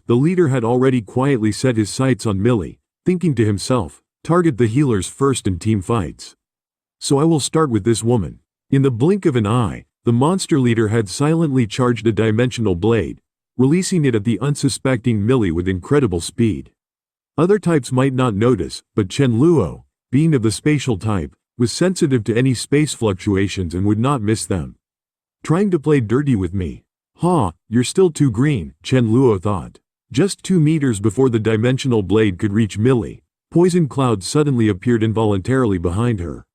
the leader had already quietly set his sights on Millie, thinking to himself, target the healers first in team fights. So I will start with this woman. In the blink of an eye, the monster leader had silently charged a dimensional blade, releasing it at the unsuspecting Millie with incredible speed. Other types might not notice, but Chen Luo, being of the spatial type, was sensitive to any space fluctuations and would not miss them. Trying to play dirty with me? Ha, you're still too green, Chen Luo thought. Just 2 meters before the dimensional blade could reach Millie, Poison Cloud suddenly appeared involuntarily behind her.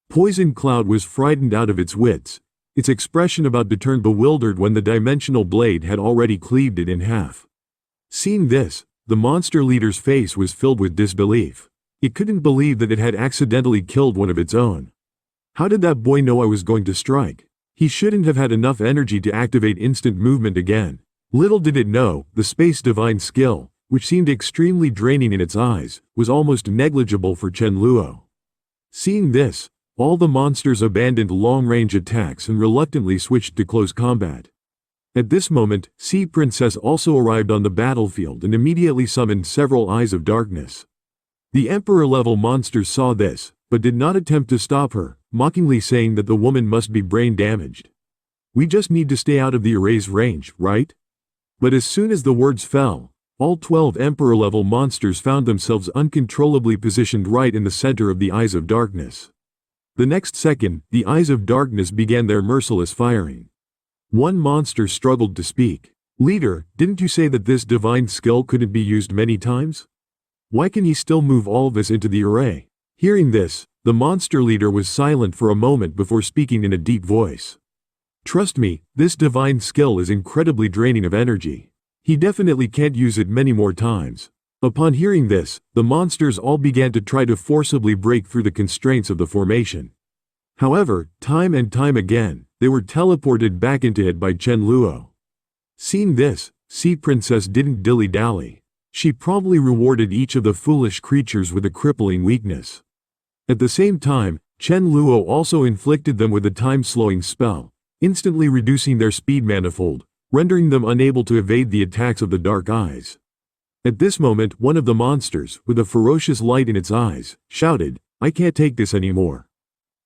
Poison Cloud was frightened out of its wits, its expression about to turn bewildered when the dimensional blade had already cleaved it in half. Seeing this, the monster leader's face was filled with disbelief. It couldn't believe that it had accidentally killed one of its own. How did that boy know I was going to strike? He shouldn't have had enough energy to activate instant movement again. Little did it know, the space divine skill, which seemed extremely draining in its eyes, was almost negligible for Chen Luo. Seeing this, all the monsters abandoned long-range attacks and reluctantly switched to close combat. At this moment, Sea Princess also arrived on the battlefield and immediately summoned several eyes of darkness. The Emperor-level monsters saw this, but did not attempt to stop her, mockingly saying that the woman must be brain-damaged. We just need to stay out of the array's range, right? But as soon as the words fell, all 12 Emperor-level monsters found themselves uncontrollably positioned right in the center of the Eyes of Darkness. The next second, the Eyes of Darkness began their merciless firing. One monster struggled to speak. Leader, didn't you say that this divine skill couldn't be used many times? Why can he still move all of us into the array? Hearing this, the monster leader was silent for a moment before speaking in a deep voice. Trust me, this divine skill is incredibly draining of energy. He definitely can't use it many more times. Upon hearing this, the monsters all began to try to forcibly break through the constraints of the formation. However, time and time again, they were teleported back into it by Chen Luo. Seeing this, Sea Princess didn't dilly-dally. She promptly rewarded each of the foolish creatures with a crippling weakness. At the same time, Chen Luo also inflicted them with a time-slowing spell, instantly reducing their speed manifold, rendering them unable to evade the attacks of the dark eyes. At this moment, one of the monsters, with a ferocious light in its eyes, shouted, "I can't take this anymore.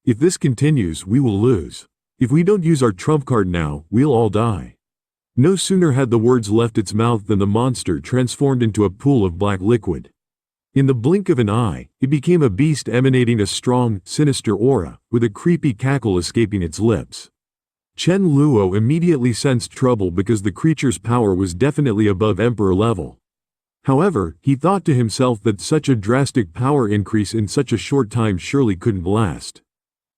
If this continues, we will lose. If we don't use our trump card now, we'll all die." No sooner had the words left its mouth than the monster transformed into a pool of black liquid. In the blink of an eye, it became a beast emanating a strong, sinister aura, with a creepy cackle escaping its lips. Chen Luo immediately sensed trouble because the creature's power was definitely above Emperor level. However, he thought to himself that such a drastic power increase in such a short time surely couldn't last.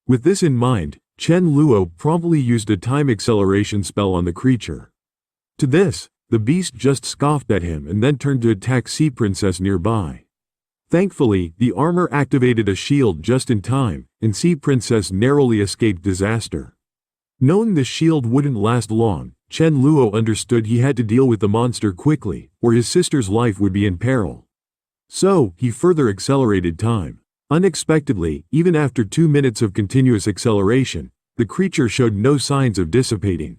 With this in mind, Chen Luo promptly used a time acceleration spell on the creature. To this, the beast just scoffed at him and then turned to attack Sea Princess nearby. Thankfully, the armor activated a shield just in time, and Sea Princess narrowly escaped disaster. Knowing the shield wouldn't last long, Chen Luo understood he had to deal with the monster quickly, or his sister's life would be in peril. So, he further accelerated time. Unexpectedly, even after 2 minutes of continuous acceleration, the creature showed no signs of dissipating.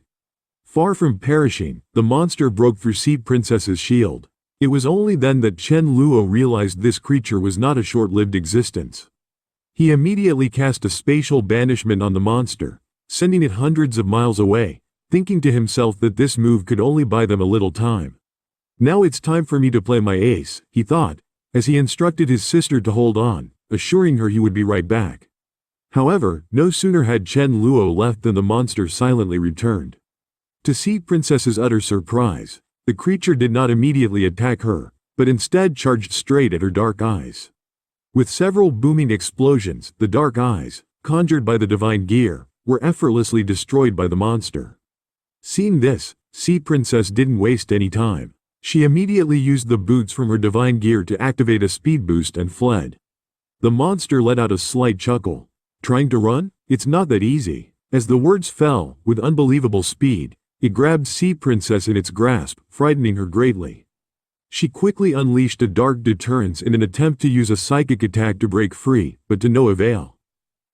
Far from perishing, the monster broke through Sea Princess's shield. It was only then that Chen Luo realized this creature was not a short-lived existence. He immediately cast a spatial banishment on the monster, sending it hundreds of miles away, thinking to himself that this move could only buy them a little time. Now it's time for me to play my ace, he thought, as he instructed his sister to hold on, assuring her he would be right back. However, no sooner had Chen Luo left than the monster silently returned. To Sea Princess's utter surprise, the creature did not immediately attack her, but instead charged straight at her dark eyes. With several booming explosions, the dark eyes, conjured by the divine gear, were effortlessly destroyed by the monster. Seeing this, Sea Princess didn't waste any time. She immediately used the boots from her divine gear to activate a speed boost and fled. The monster let out a slight chuckle. Trying to run? It's not that easy. As the words fell, with unbelievable speed, it grabbed Sea Princess in its grasp, frightening her greatly. She quickly unleashed a dark deterrence in an attempt to use a psychic attack to break free, but to no avail.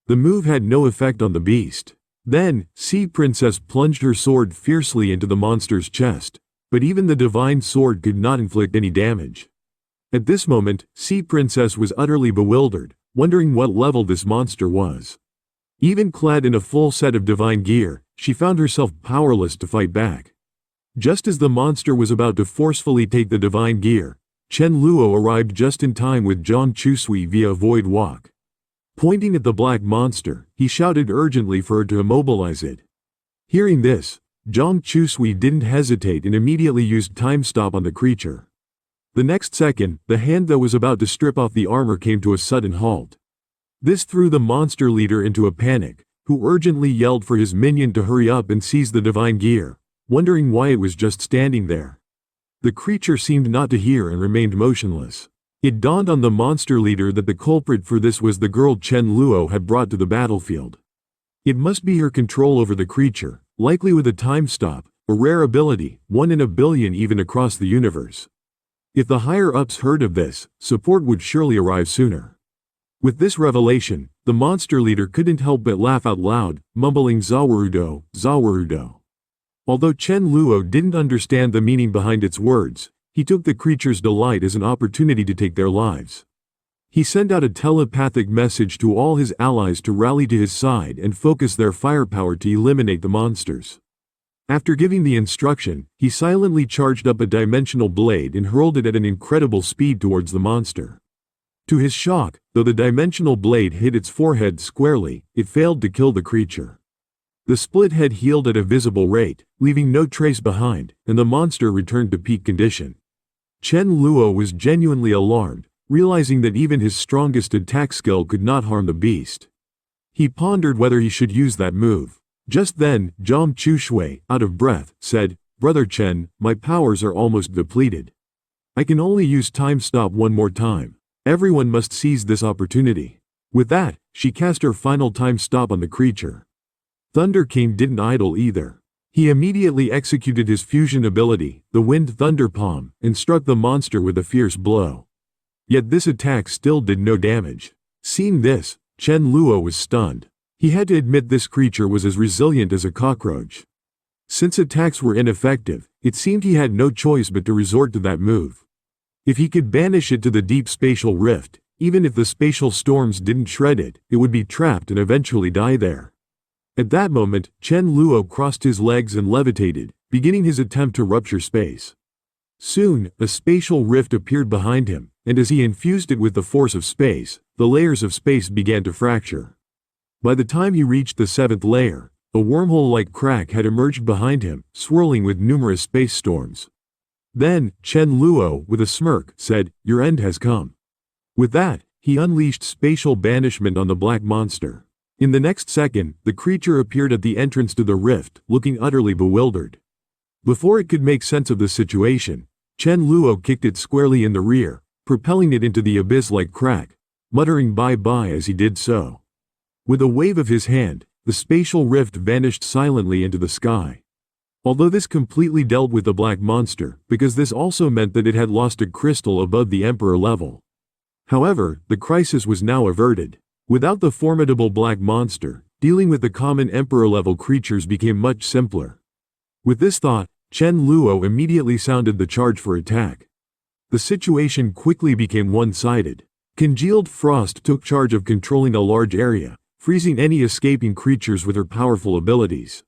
The move had no effect on the beast. Then, Sea Princess plunged her sword fiercely into the monster's chest, but even the divine sword could not inflict any damage. At this moment, Sea Princess was utterly bewildered, wondering what level this monster was. Even clad in a full set of divine gear, she found herself powerless to fight back. Just as the monster was about to forcefully take the divine gear, Chen Luo arrived just in time with Zhang Chusui via void walk. Pointing at the black monster, he shouted urgently for her to immobilize it. Hearing this, Zhang Chusui didn't hesitate and immediately used time stop on the creature. The next second, the hand that was about to strip off the armor came to a sudden halt. This threw the monster leader into a panic, who urgently yelled for his minion to hurry up and seize the divine gear, wondering why it was just standing there. The creature seemed not to hear and remained motionless. It dawned on the monster leader that the culprit for this was the girl Chen Luo had brought to the battlefield. It must be her control over the creature, likely with a time stop, a rare ability, 1 in a billion even across the universe. If the higher-ups heard of this, support would surely arrive sooner. With this revelation, the monster leader couldn't help but laugh out loud, mumbling Zawarudo, Zawarudo. Although Chen Luo didn't understand the meaning behind its words, he took the creature's delight as an opportunity to take their lives. He sent out a telepathic message to all his allies to rally to his side and focus their firepower to eliminate the monsters. After giving the instruction, he silently charged up a dimensional blade and hurled it at an incredible speed towards the monster. To his shock, though the dimensional blade hit its forehead squarely, it failed to kill the creature. The split head healed at a visible rate, leaving no trace behind, and the monster returned to peak condition. Chen Luo was genuinely alarmed, realizing that even his strongest attack skill could not harm the beast. He pondered whether he should use that move. Just then, Zhang Chusui, out of breath, said, "Brother Chen, my powers are almost depleted. I can only use time stop one more time. Everyone must seize this opportunity." With that, she cast her final time stop on the creature. Thunder King didn't idle either. He immediately executed his fusion ability, the Wind Thunder Palm, and struck the monster with a fierce blow. Yet this attack still did no damage. Seeing this, Chen Luo was stunned. He had to admit this creature was as resilient as a cockroach. Since attacks were ineffective, it seemed he had no choice but to resort to that move. If he could banish it to the deep spatial rift, even if the spatial storms didn't shred it, it would be trapped and eventually die there. At that moment, Chen Luo crossed his legs and levitated, beginning his attempt to rupture space. Soon, a spatial rift appeared behind him, and as he infused it with the force of space, the layers of space began to fracture. By the time he reached the 7th layer, a wormhole-like crack had emerged behind him, swirling with numerous space storms. Then, Chen Luo, with a smirk, said, "Your end has come." With that, he unleashed spatial banishment on the black monster. In the next second, the creature appeared at the entrance to the rift, looking utterly bewildered. Before it could make sense of the situation, Chen Luo kicked it squarely in the rear, propelling it into the abyss-like crack, muttering bye-bye as he did so. With a wave of his hand, the spatial rift vanished silently into the sky. Although this completely dealt with the black monster, because this also meant that it had lost a crystal above the Emperor level. However, the crisis was now averted. Without the formidable black monster, dealing with the common Emperor-level creatures became much simpler. With this thought, Chen Luo immediately sounded the charge for attack. The situation quickly became one-sided. Congealed Frost took charge of controlling a large area, freezing any escaping creatures with her powerful abilities.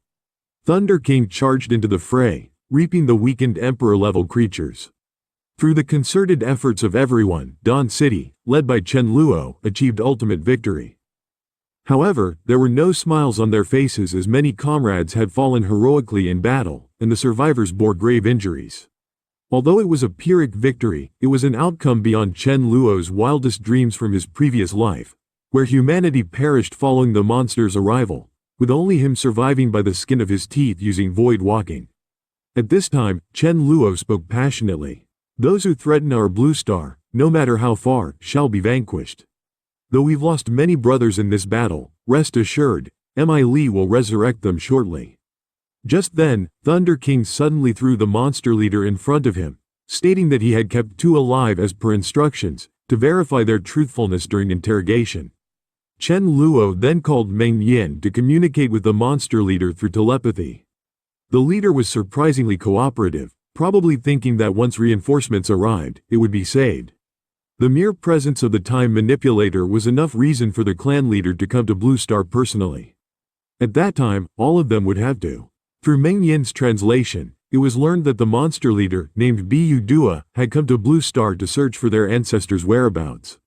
Thunder King charged into the fray, reaping the weakened Emperor-level creatures. Through the concerted efforts of everyone, Dawn City, led by Chen Luo, achieved ultimate victory. However, there were no smiles on their faces as many comrades had fallen heroically in battle, and the survivors bore grave injuries. Although it was a Pyrrhic victory, it was an outcome beyond Chen Luo's wildest dreams from his previous life, where humanity perished following the monster's arrival, with only him surviving by the skin of his teeth using void walking. At this time, Chen Luo spoke passionately. "Those who threaten our blue star, no matter how far, shall be vanquished. Though we've lost many brothers in this battle, rest assured, Mi Li will resurrect them shortly." Just then, Thunder King suddenly threw the monster leader in front of him, stating that he had kept 2 alive as per instructions, to verify their truthfulness during interrogation. Chen Luo then called Meng Yin to communicate with the monster leader through telepathy. The leader was surprisingly cooperative, probably thinking that once reinforcements arrived, it would be saved. The mere presence of the time manipulator was enough reason for the clan leader to come to Blue Star personally. At that time, all of them would have to. Through Meng Yin's translation, it was learned that the monster leader, named Bu Dua, had come to Blue Star to search for their ancestors' whereabouts.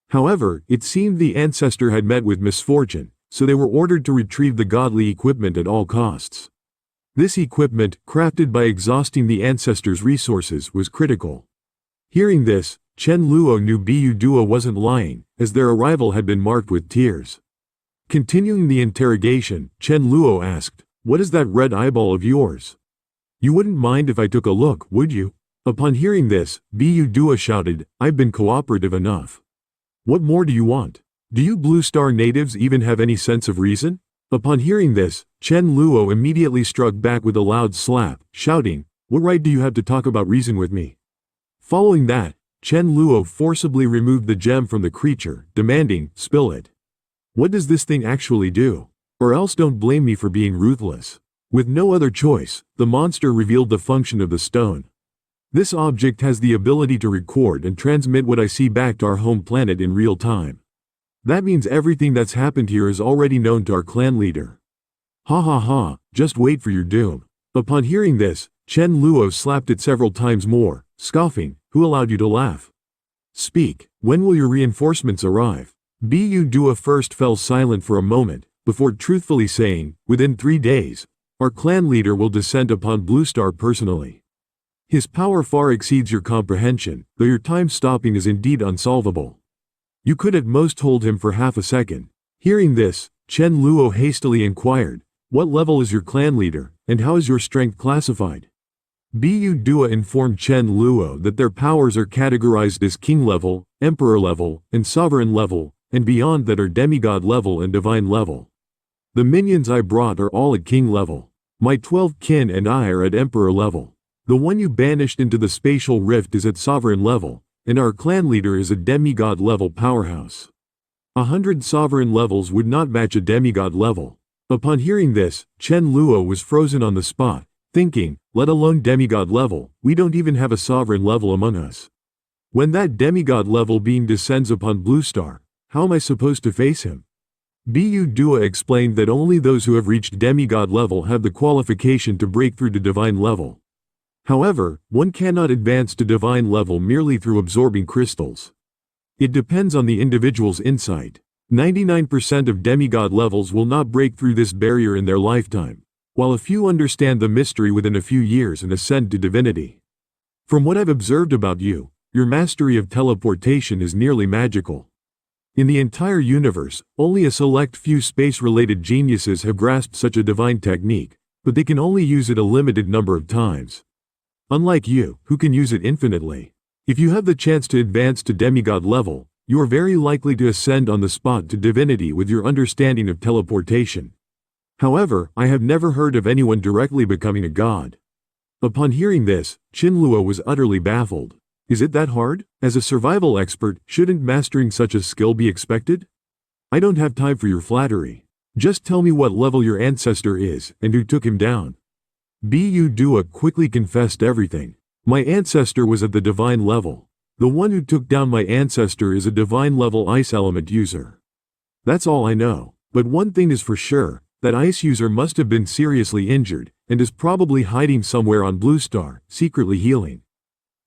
However, it seemed the ancestor had met with misfortune, so they were ordered to retrieve the godly equipment at all costs. This equipment, crafted by exhausting the ancestor's resources, was critical. Hearing this, Chen Luo knew Bu Dua wasn't lying, as their arrival had been marked with tears. Continuing the interrogation, Chen Luo asked, "What is that red eyeball of yours? You wouldn't mind if I took a look, would you?" Upon hearing this, Bu Dua shouted, "I've been cooperative enough. What more do you want? Do you Blue Star natives even have any sense of reason?" Upon hearing this, Chen Luo immediately struck back with a loud slap, shouting, "What right do you have to talk about reason with me?" Following that, Chen Luo forcibly removed the gem from the creature, demanding, "Spill it. What does this thing actually do? Or else don't blame me for being ruthless." With no other choice, the monster revealed the function of the stone. "This object has the ability to record and transmit what I see back to our home planet in real time. That means everything that's happened here is already known to our clan leader. Ha ha ha, just wait for your doom." Upon hearing this, Chen Luo slapped it several times more, scoffing, "Who allowed you to laugh? Speak, when will your reinforcements arrive?" Bu Dua first fell silent for a moment, before truthfully saying, "Within 3 days, our clan leader will descend upon Blue Star personally. His power far exceeds your comprehension, though your time stopping is indeed unsolvable. You could at most hold him for half a second." Hearing this, Chen Luo hastily inquired, "What level is your clan leader, and how is your strength classified?" Bu Dua informed Chen Luo that their powers are categorized as king level, emperor level, and sovereign level, and beyond that are demigod level and divine level. The minions I brought are all at king level. My 12 kin and I are at emperor level. The one you banished into the spatial rift is at sovereign level, and our clan leader is a demigod level powerhouse. 100 sovereign levels would not match a demigod level." Upon hearing this, Chen Luo was frozen on the spot, thinking, let alone demigod level, we don't even have a sovereign level among us. When that demigod level being descends upon Blue Star, how am I supposed to face him? Bu Dua explained that only those who have reached demigod level have the qualification to break through to divine level. However, one cannot advance to divine level merely through absorbing crystals. It depends on the individual's insight. 99% of demigod levels will not break through this barrier in their lifetime, while a few understand the mystery within a few years and ascend to divinity. From what I've observed about you, your mastery of teleportation is nearly magical. In the entire universe, only a select few space-related geniuses have grasped such a divine technique, but they can only use it a limited number of times. Unlike you, who can use it infinitely. If you have the chance to advance to demigod level, you are very likely to ascend on the spot to divinity with your understanding of teleportation. However, I have never heard of anyone directly becoming a god." Upon hearing this, Chen Luo was utterly baffled. Is it that hard? As a survival expert, shouldn't mastering such a skill be expected? I don't have time for your flattery. Just tell me what level your ancestor is, and who took him down. Bu Dua quickly confessed everything. My ancestor was at the divine level. The one who took down my ancestor is a divine level ice element user. That's all I know. But one thing is for sure, that ice user must have been seriously injured, and is probably hiding somewhere on Blue Star, secretly healing.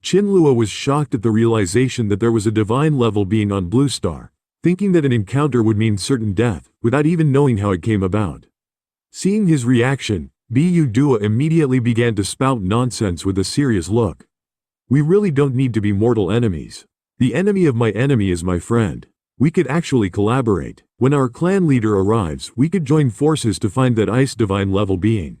Chen Luo was shocked at the realization that there was a divine level being on Blue Star, thinking that an encounter would mean certain death, without even knowing how it came about. Seeing his reaction, Bu Dua immediately began to spout nonsense with a serious look. We really don't need to be mortal enemies. The enemy of my enemy is my friend. We could actually collaborate. When our clan leader arrives, we could join forces to find that ice divine level being.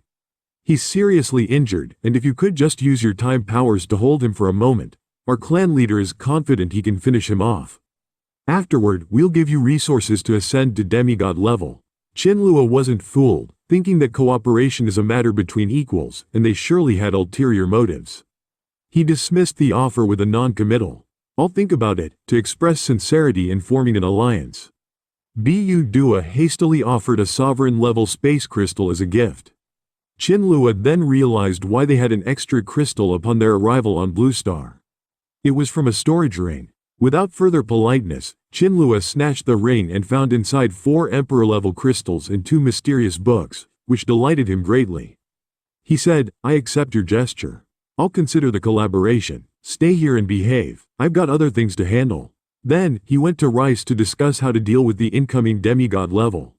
He's seriously injured, and if you could just use your time powers to hold him for a moment, our clan leader is confident he can finish him off. Afterward, we'll give you resources to ascend to demigod level. Chen Luo wasn't fooled, thinking that cooperation is a matter between equals, and they surely had ulterior motives. He dismissed the offer with a non-committal, "I'll think about it," to express sincerity in forming an alliance. Bu Dua hastily offered a sovereign-level space crystal as a gift. Chen Luo then realized why they had an extra crystal upon their arrival on Blue Star. It was from a storage ring. Without further politeness, Chen Luo snatched the ring and found inside 4 emperor-level crystals and 2 mysterious books, which delighted him greatly. He said, "I accept your gesture. I'll consider the collaboration. Stay here and behave. I've got other things to handle." Then, he went to Rice to discuss how to deal with the incoming demigod level.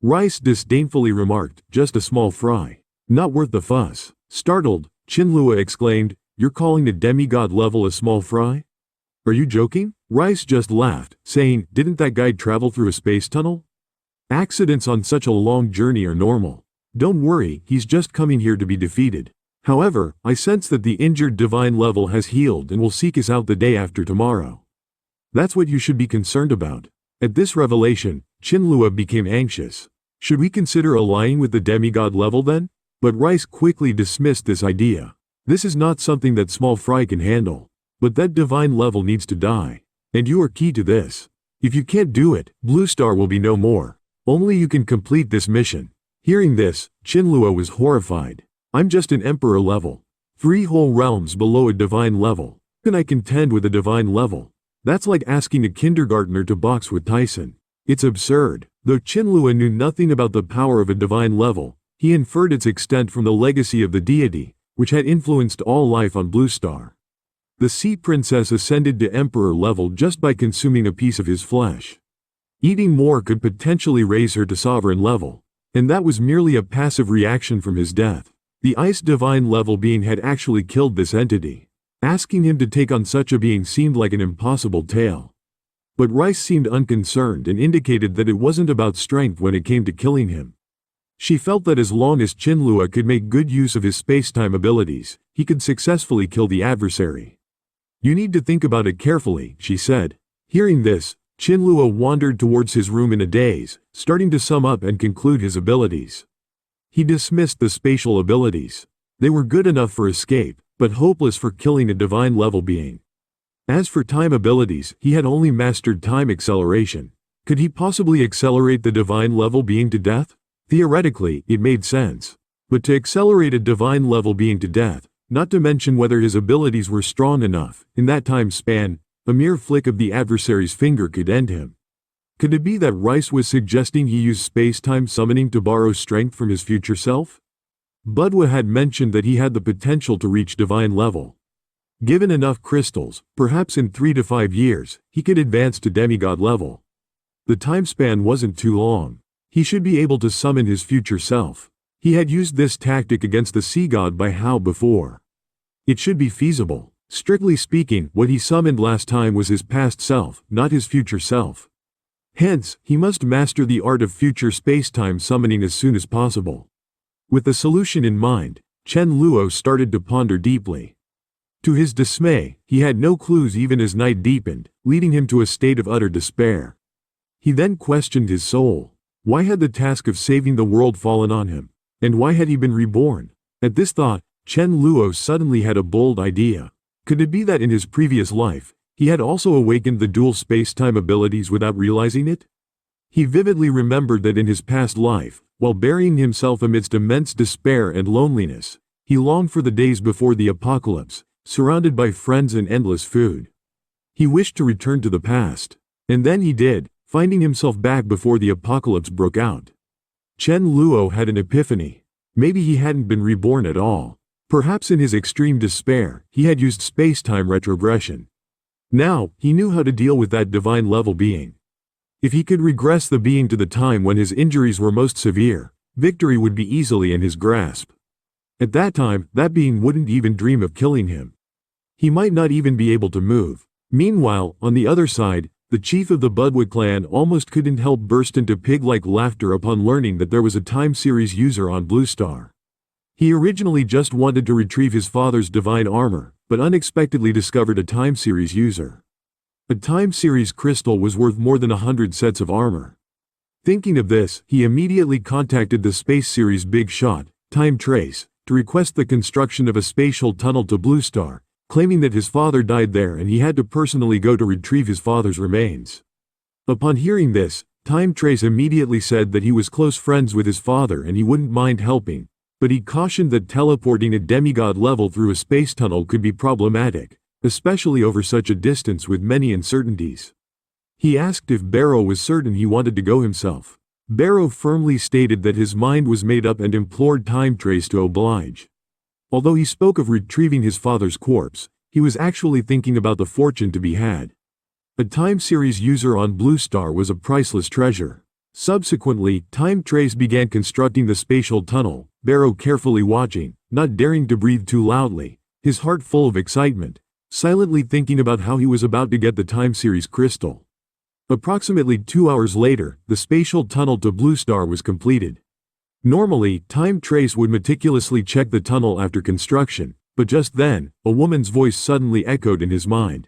Rice disdainfully remarked, "Just a small fry. Not worth the fuss." Startled, Chen Luo exclaimed, "You're calling the demigod level a small fry? Are you joking?" Rice just laughed, saying, "Didn't that guy travel through a space tunnel? Accidents on such a long journey are normal. Don't worry, he's just coming here to be defeated. However, I sense that the injured divine level has healed and will seek us out the day after tomorrow. That's what you should be concerned about." At this revelation, Chen Luo became anxious. Should we consider allying with the demigod level then? But Rice quickly dismissed this idea. This is not something that small fry can handle. But that divine level needs to die. And you are key to this. If you can't do it, Blue Star will be no more. Only you can complete this mission. Hearing this, Chen Luo was horrified. I'm just an emperor level. 3 whole realms below a divine level. How can I contend with a divine level? That's like asking a kindergartner to box with Tyson. It's absurd. Though Chen Luo knew nothing about the power of a divine level, he inferred its extent from the legacy of the deity, which had influenced all life on Blue Star. The sea princess ascended to emperor level just by consuming a piece of his flesh. Eating more could potentially raise her to sovereign level, and that was merely a passive reaction from his death. The ice divine level being had actually killed this entity. Asking him to take on such a being seemed like an impossible tale. But Rice seemed unconcerned and indicated that it wasn't about strength when it came to killing him. She felt that as long as Chen Luo could make good use of his space-time abilities, he could successfully kill the adversary. You need to think about it carefully, she said. Hearing this, Chen Luo wandered towards his room in a daze, starting to sum up and conclude his abilities. He dismissed the spatial abilities. They were good enough for escape, but hopeless for killing a divine-level being. As for time abilities, he had only mastered time acceleration. Could he possibly accelerate the divine-level being to death? Theoretically, it made sense. But to accelerate a divine-level being to death, not to mention whether his abilities were strong enough, in that time span, a mere flick of the adversary's finger could end him. Could it be that Rice was suggesting he use space-time summoning to borrow strength from his future self? Budwa had mentioned that he had the potential to reach divine level. Given enough crystals, perhaps in 3 to 5 years, he could advance to demigod level. The time span wasn't too long. He should be able to summon his future self. He had used this tactic against the sea god by Hao before. It should be feasible. Strictly speaking, what he summoned last time was his past self, not his future self. Hence, he must master the art of future space-time summoning as soon as possible. With the solution in mind, Chen Luo started to ponder deeply. To his dismay, he had no clues even as night deepened, leading him to a state of utter despair. He then questioned his soul. Why had the task of saving the world fallen on him? And why had he been reborn? At this thought, Chen Luo suddenly had a bold idea. Could it be that in his previous life, he had also awakened the dual space-time abilities without realizing it? He vividly remembered that in his past life, while burying himself amidst immense despair and loneliness, he longed for the days before the apocalypse, surrounded by friends and endless food. He wished to return to the past. And then he did, finding himself back before the apocalypse broke out. Chen Luo had an epiphany. Maybe he hadn't been reborn at all. Perhaps in his extreme despair, he had used space-time retrogression. Now, he knew how to deal with that divine-level being. If he could regress the being to the time when his injuries were most severe, victory would be easily in his grasp. At that time, that being wouldn't even dream of killing him. He might not even be able to move. Meanwhile, on the other side, the chief of the Budwood clan almost couldn't help burst into pig-like laughter upon learning that there was a time series user on Blue Star. He originally just wanted to retrieve his father's divine armor, but unexpectedly discovered a time series user. A time series crystal was worth more than 100 sets of armor. Thinking of this, he immediately contacted the space series big shot, Time Trace, to request the construction of a spatial tunnel to Blue Star, claiming that his father died there and he had to personally go to retrieve his father's remains. Upon hearing this, Time Trace immediately said that he was close friends with his father and he wouldn't mind helping, But he cautioned that teleporting at demigod level through a space tunnel could be problematic, especially over such a distance with many uncertainties. He asked if Barrow was certain he wanted to go himself. Barrow firmly stated that his mind was made up and implored Time Trace to oblige. Although he spoke of retrieving his father's corpse, he was actually thinking about the fortune to be had. A time series user on Blue Star was a priceless treasure. Subsequently, Time Trace began constructing the spatial tunnel, Barrow carefully watching, not daring to breathe too loudly, his heart full of excitement, silently thinking about how he was about to get the time series crystal. Approximately 2 hours later, the spatial tunnel to Blue Star was completed. Normally, Time Trace would meticulously check the tunnel after construction, but just then, a woman's voice suddenly echoed in his mind.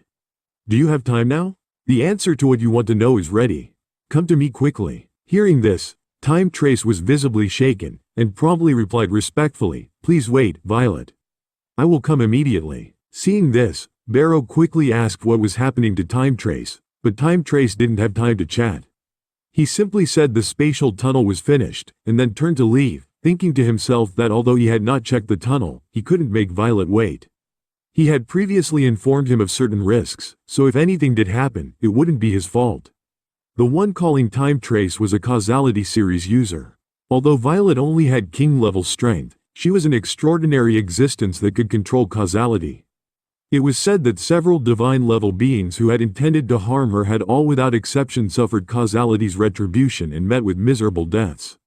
"Do you have time now? The answer to what you want to know is ready. Come to me quickly." Hearing this, Time Trace was visibly shaken, and promptly replied respectfully, "Please wait, Violet. I will come immediately." Seeing this, Barrow quickly asked what was happening to Time Trace, but Time Trace didn't have time to chat. He simply said the spatial tunnel was finished, and then turned to leave, thinking to himself that although he had not checked the tunnel, he couldn't make Violet wait. He had previously informed him of certain risks, so if anything did happen, it wouldn't be his fault. The one calling Time Trace was a causality series user. Although Violet only had king-level strength, she was an extraordinary existence that could control causality. It was said that several divine-level beings who had intended to harm her had all without exception suffered causality's retribution and met with miserable deaths.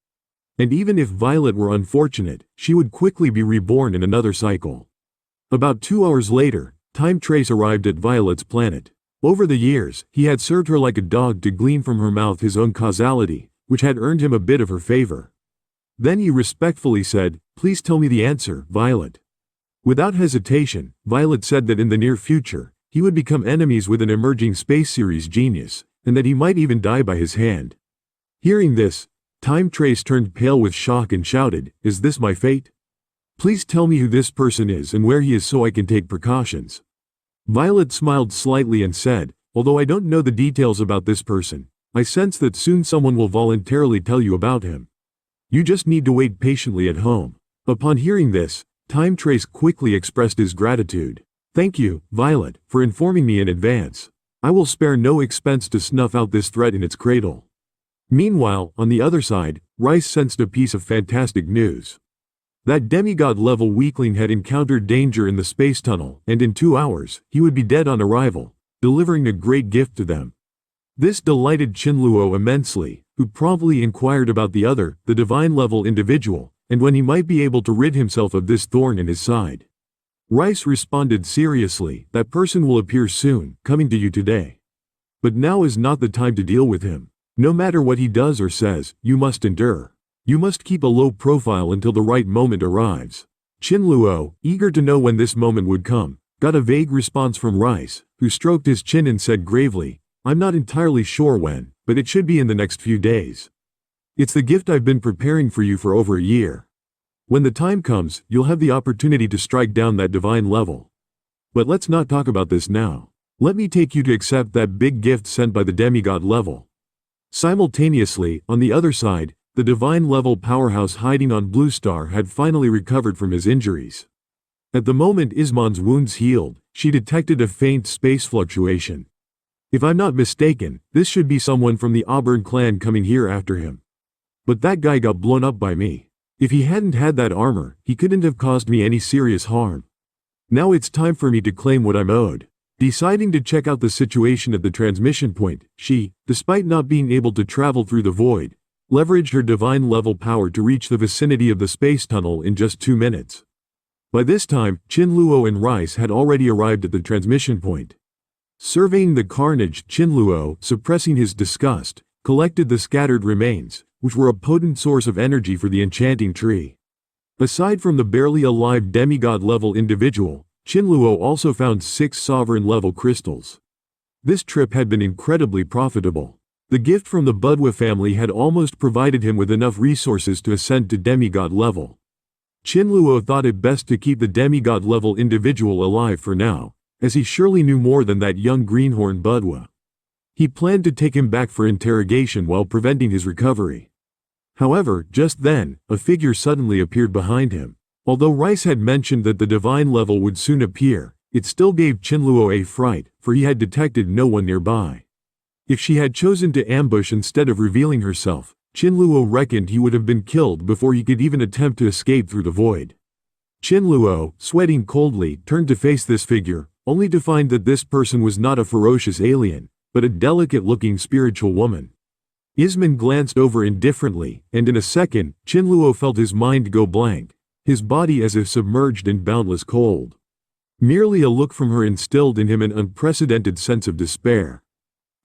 And even if Violet were unfortunate, she would quickly be reborn in another cycle. About 2 hours later, Time Trace arrived at Violet's planet. Over the years, he had served her like a dog to glean from her mouth his own causality, which had earned him a bit of her favor. Then he respectfully said, "Please tell me the answer, Violet." Without hesitation, Violet said that in the near future, he would become enemies with an emerging space series genius, and that he might even die by his hand. Hearing this, Time Trace turned pale with shock and shouted, "Is this my fate? Please tell me who this person is and where he is so I can take precautions." Violet smiled slightly and said, "Although I don't know the details about this person, I sense that soon someone will voluntarily tell you about him. You just need to wait patiently at home." Upon hearing this, Time Trace quickly expressed his gratitude. "Thank you, Violet, for informing me in advance. I will spare no expense to snuff out this threat in its cradle." Meanwhile, on the other side, Rice sensed a piece of fantastic news. That demigod-level weakling had encountered danger in the space tunnel, and in 2 hours, he would be dead on arrival, delivering a great gift to them. This delighted Chen Luo immensely, who promptly inquired about the divine-level individual, and when he might be able to rid himself of this thorn in his side. Rice responded seriously, "That person will appear soon, coming to you today. But now is not the time to deal with him. No matter what he does or says, you must endure. You must keep a low profile until the right moment arrives." Chen Luo, eager to know when this moment would come, got a vague response from Rice, who stroked his chin and said gravely, "I'm not entirely sure when, but it should be in the next few days. It's the gift I've been preparing for you for over a year. When the time comes, you'll have the opportunity to strike down that divine level. But let's not talk about this now. Let me take you to accept that big gift sent by the demigod level." Simultaneously, on the other side, the divine-level powerhouse hiding on Blue Star had finally recovered from his injuries. At the moment Ismon's wounds healed, she detected a faint space fluctuation. "If I'm not mistaken, this should be someone from the Auburn clan coming here after him. But that guy got blown up by me. If he hadn't had that armor, he couldn't have caused me any serious harm. Now it's time for me to claim what I'm owed." Deciding to check out the situation at the transmission point, she, despite not being able to travel through the void, leveraged her divine-level power to reach the vicinity of the space tunnel in just 2 minutes. By this time, Chen Luo and Rice had already arrived at the transmission point. Surveying the carnage, Chen Luo, suppressing his disgust, collected the scattered remains, which were a potent source of energy for the enchanting tree. Aside from the barely alive demigod-level individual, Chen Luo also found 6 sovereign-level crystals. This trip had been incredibly profitable. The gift from the Budwa family had almost provided him with enough resources to ascend to demigod level. Chen Luo thought it best to keep the demigod level individual alive for now, as he surely knew more than that young greenhorn Budwa. He planned to take him back for interrogation while preventing his recovery. However, just then, a figure suddenly appeared behind him. Although Rice had mentioned that the divine level would soon appear, it still gave Chen Luo a fright, for he had detected no one nearby. If she had chosen to ambush instead of revealing herself, Chen Luo reckoned he would have been killed before he could even attempt to escape through the void. Chen Luo, sweating coldly, turned to face this figure, only to find that this person was not a ferocious alien, but a delicate-looking spiritual woman. Isman glanced over indifferently, and in a second, Chen Luo felt his mind go blank, his body as if submerged in boundless cold. Merely a look from her instilled in him an unprecedented sense of despair.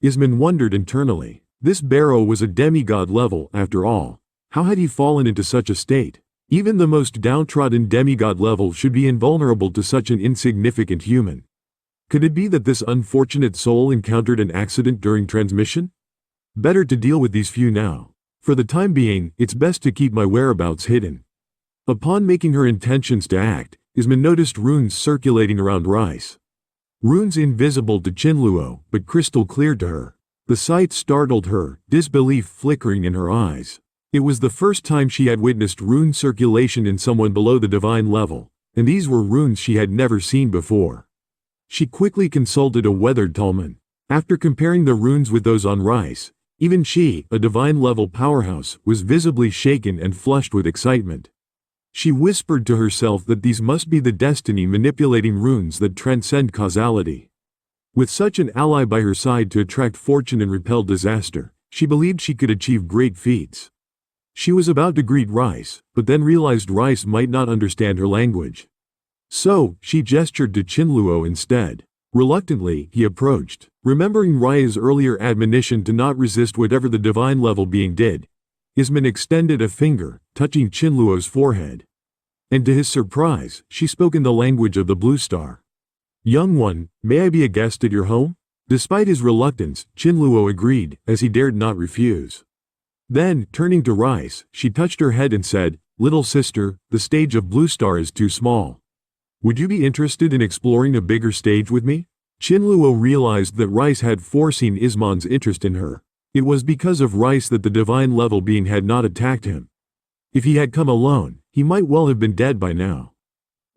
Isman wondered internally. This Barrow was a demigod level, after all. How had he fallen into such a state? Even the most downtrodden demigod level should be invulnerable to such an insignificant human. Could it be that this unfortunate soul encountered an accident during transmission? Better to deal with these few now. For the time being, it's best to keep my whereabouts hidden. Upon making her intentions to act, Isman noticed runes circulating around Rice. Runes invisible to Chen Luo, but crystal clear to her. The sight startled her, disbelief flickering in her eyes. It was the first time she had witnessed rune circulation in someone below the divine level, and these were runes she had never seen before. She quickly consulted a weathered Talman. After comparing the runes with those on Rice, even she, a divine-level powerhouse, was visibly shaken and flushed with excitement. She whispered to herself that these must be the destiny manipulating runes that transcend causality. With such an ally by her side to attract fortune and repel disaster, she believed she could achieve great feats. She was about to greet Rice, but then realized Rice might not understand her language. So, she gestured to Chen Luo instead. Reluctantly, he approached. Remembering Raya's earlier admonition to not resist whatever the divine level being did, Isman extended a finger, touching Chen Luo's forehead. And to his surprise, she spoke in the language of the Blue Star. "Young one, may I be a guest at your home?" Despite his reluctance, Chen Luo agreed, as he dared not refuse. Then, turning to Rice, she touched her head and said, "Little sister, the stage of Blue Star is too small. Would you be interested in exploring a bigger stage with me?" Chen Luo realized that Rice had foreseen Isman's interest in her. It was because of Rice that the divine level being had not attacked him. If he had come alone, he might well have been dead by now.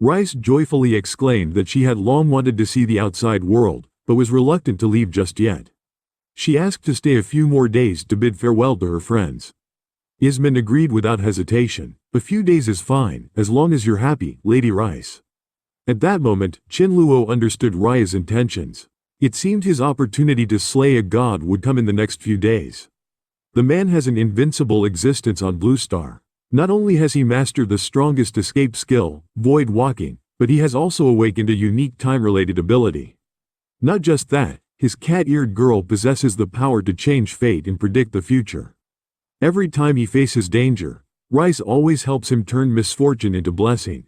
Rice joyfully exclaimed that she had long wanted to see the outside world, but was reluctant to leave just yet. She asked to stay a few more days to bid farewell to her friends. Isman agreed without hesitation. "A few days is fine, as long as you're happy, Lady Rice." At that moment, Chen Luo understood Raya's intentions. It seemed his opportunity to slay a god would come in the next few days. The man has an invincible existence on Blue Star. Not only has he mastered the strongest escape skill, void walking, but he has also awakened a unique time-related ability. Not just that, his cat-eared girl possesses the power to change fate and predict the future. Every time he faces danger, Rice always helps him turn misfortune into blessing.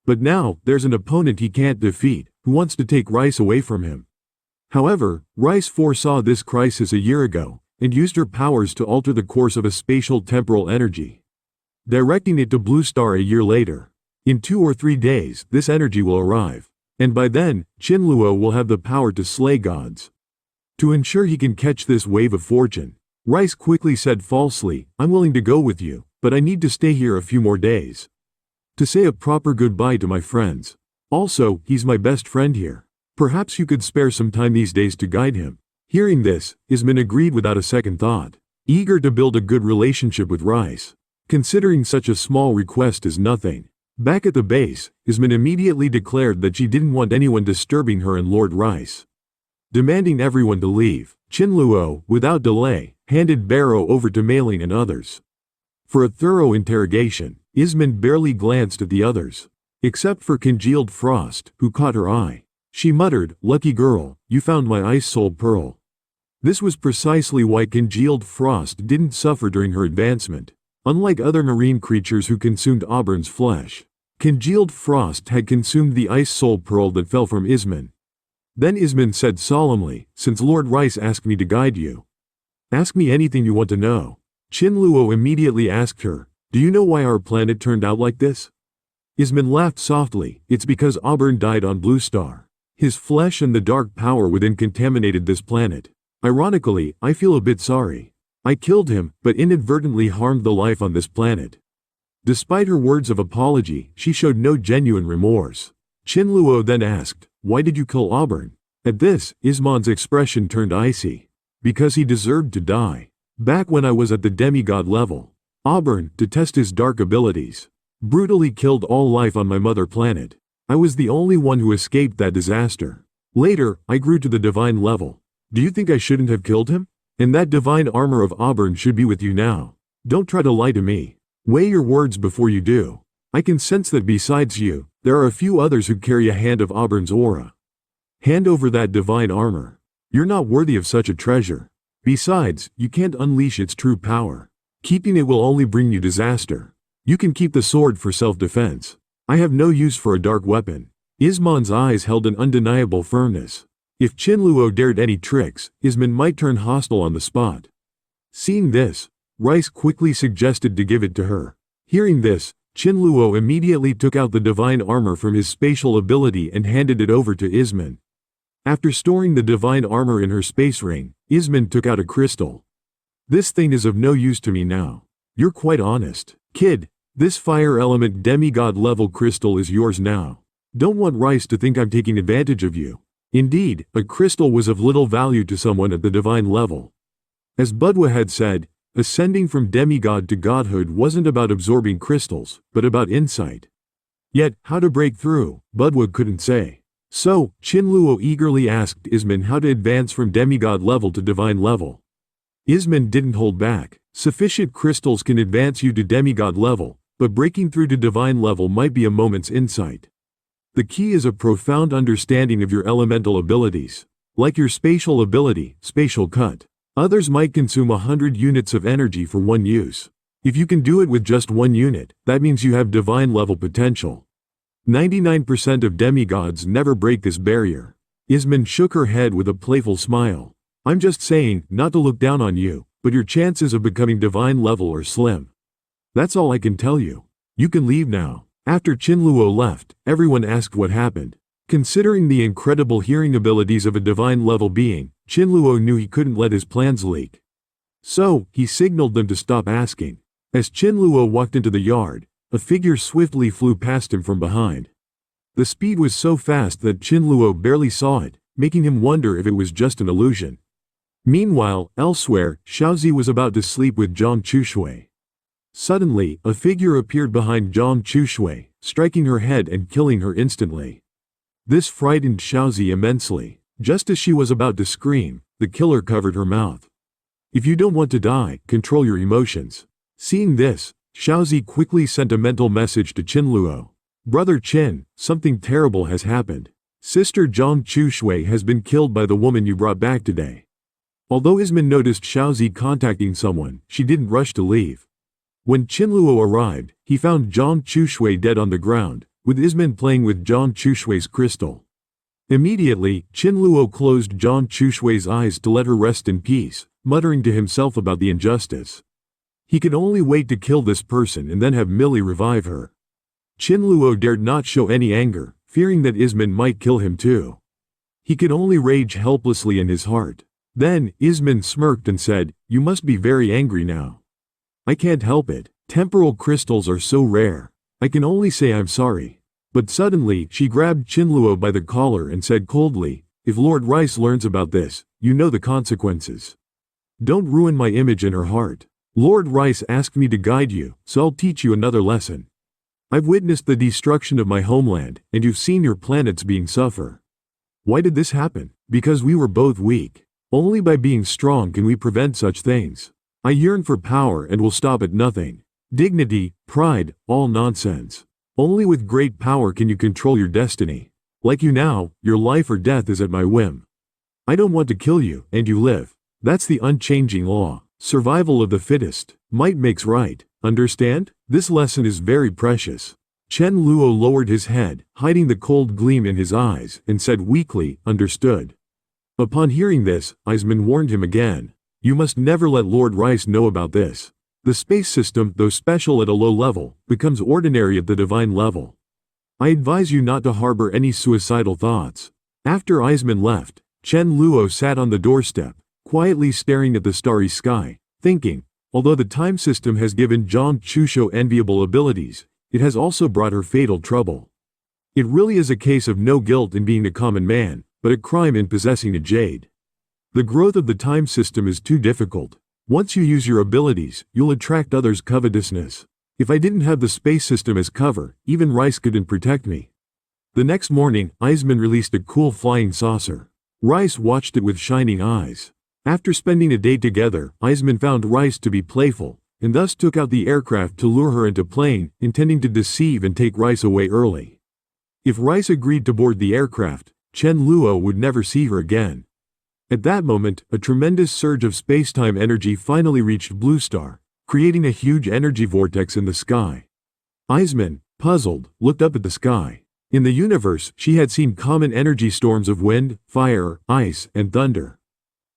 But now, there's an opponent he can't defeat, who wants to take Rice away from him. However, Rice foresaw this crisis a year ago, and used her powers to alter the course of a spatial temporal energy, directing it to Blue Star a year later. In 2 or 3 days, this energy will arrive, and by then, Chen Luo will have the power to slay gods. To ensure he can catch this wave of fortune, Rice quickly said falsely, "I'm willing to go with you, but I need to stay here a few more days to say a proper goodbye to my friends. Also, he's my best friend here. Perhaps you could spare some time these days to guide him." Hearing this, Isman agreed without a second thought, eager to build a good relationship with Rice. Considering such a small request as nothing. Back at the base, Isman immediately declared that she didn't want anyone disturbing her and Lord Rice. Demanding everyone to leave, Chen Luo, without delay, handed Barrow over to Mailing and others. For a thorough interrogation, Isman barely glanced at the others. Except for Congealed Frost, who caught her eye. She muttered, "Lucky girl, you found my ice soul pearl." This was precisely why Congealed Frost didn't suffer during her advancement. Unlike other marine creatures who consumed Auburn's flesh, Congealed Frost had consumed the ice soul pearl that fell from Isman. Then Isman said solemnly, "Since Lord Rice asked me to guide you, ask me anything you want to know." Chen Luo immediately asked her, "Do you know why our planet turned out like this?" Isman laughed softly, "It's because Auburn died on Blue Star. His flesh and the dark power within contaminated this planet. Ironically, I feel a bit sorry. I killed him, but inadvertently harmed the life on this planet. Despite her words of apology, she showed no genuine remorse. Chen Luo then asked, "Why did you kill Auburn?" At this, Ismon's expression turned icy. "Because he deserved to die. Back when I was at the demigod level, Auburn, to test his dark abilities, brutally killed all life on my mother planet. I was the only one who escaped that disaster. Later, I grew to the divine level. Do you think I shouldn't have killed him? And that divine armor of Auburn should be with you now. Don't try to lie to me. Weigh your words before you do. I can sense that besides you, there are a few others who carry a hand of Auburn's aura. Hand over that divine armor. You're not worthy of such a treasure. Besides, you can't unleash its true power. Keeping it will only bring you disaster. You can keep the sword for self-defense. I have no use for a dark weapon." Ismon's eyes held an undeniable firmness. If Chen Luo dared any tricks, Ismon might turn hostile on the spot. Seeing this, Rice quickly suggested to give it to her. Hearing this, Chen Luo immediately took out the divine armor from his spatial ability and handed it over to Ismon. After storing the divine armor in her space ring, Ismon took out a crystal. "This thing is of no use to me now. You're quite honest. Kid, this fire element demigod level crystal is yours now. Don't want Rice to think I'm taking advantage of you." Indeed, a crystal was of little value to someone at the divine level. As Budwa had said, ascending from demigod to godhood wasn't about absorbing crystals, but about insight. Yet, how to break through, Budwa couldn't say. So, Chen Luo eagerly asked Ismon how to advance from demigod level to divine level. Ismon didn't hold back. Sufficient crystals can advance you to demigod level, but breaking through to divine level might be a moment's insight. The key is a profound understanding of your elemental abilities. Like your spatial ability, spatial cut. Others might consume 100 units of energy for one use. If you can do it with just 1 unit, that means you have divine level potential. 99% of demigods never break this barrier. Ismon shook her head with a playful smile. "I'm just saying, not to look down on you, but your chances of becoming divine level are slim. That's all I can tell you. You can leave now." After Chen Luo left, everyone asked what happened. Considering the incredible hearing abilities of a divine level being, Chen Luo knew he couldn't let his plans leak. So, he signaled them to stop asking. As Chen Luo walked into the yard, a figure swiftly flew past him from behind. The speed was so fast that Chen Luo barely saw it, making him wonder if it was just an illusion. Meanwhile, elsewhere, Xiaozi was about to sleep with Zhang Chushui. Suddenly, a figure appeared behind Zhang Chushui, striking her head and killing her instantly. This frightened Xiaozi immensely. Just as she was about to scream, the killer covered her mouth. "If you don't want to die, control your emotions." Seeing this, Xiaozi quickly sent a mental message to Chen Luo. "Brother Chen, something terrible has happened. Sister Zhang Chushui has been killed by the woman you brought back today." Although Ismon noticed Xiaozi contacting someone, she didn't rush to leave. When Chen Luo arrived, he found Zhang Chushui dead on the ground, with Ismon playing with Zhang Chushui's crystal. Immediately, Chen Luo closed Zhang Chushui's eyes to let her rest in peace, muttering to himself about the injustice. He could only wait to kill this person and then have Millie revive her. Chen Luo dared not show any anger, fearing that Ismon might kill him too. He could only rage helplessly in his heart. Then, Ismon smirked and said, "You must be very angry now." "I can't help it. Temporal crystals are so rare. I can only say I'm sorry." But suddenly, she grabbed Chen Luo by the collar and said coldly, "If Lord Rice learns about this, you know the consequences. Don't ruin my image in her heart. Lord Rice asked me to guide you, so I'll teach you another lesson. I've witnessed the destruction of my homeland, and you've seen your planets being suffer. Why did this happen? Because we were both weak. Only by being strong can we prevent such things. I yearn for power and will stop at nothing. Dignity, pride, all nonsense. Only with great power can you control your destiny. Like you now, your life or death is at my whim. I don't want to kill you, and you live. That's the unchanging law. Survival of the fittest. Might makes right. Understand? This lesson is very precious." Chen Luo lowered his head, hiding the cold gleam in his eyes, and said weakly, "Understood." Upon hearing this, Ismon warned him again. "You must never let Lord Rice know about this. The space system, though special at a low level, becomes ordinary at the divine level. I advise you not to harbor any suicidal thoughts." After Ismon left, Chen Luo sat on the doorstep, quietly staring at the starry sky, thinking, although the time system has given Zhang Chusho enviable abilities, it has also brought her fatal trouble. It really is a case of no guilt in being a common man, but a crime in possessing a jade. The growth of the time system is too difficult. Once you use your abilities, you'll attract others' covetousness. If I didn't have the space system as cover, even Rice couldn't protect me. The next morning, Iseman released a cool flying saucer. Rice watched it with shining eyes. After spending a day together, Iseman found Rice to be playful, and thus took out the aircraft to lure her into plane, intending to deceive and take Rice away early. If Rice agreed to board the aircraft, Chen Luo would never see her again. At that moment, a tremendous surge of space-time energy finally reached Blue Star, creating a huge energy vortex in the sky. Iseman, puzzled, looked up at the sky. In the universe, she had seen common energy storms of wind, fire, ice, and thunder.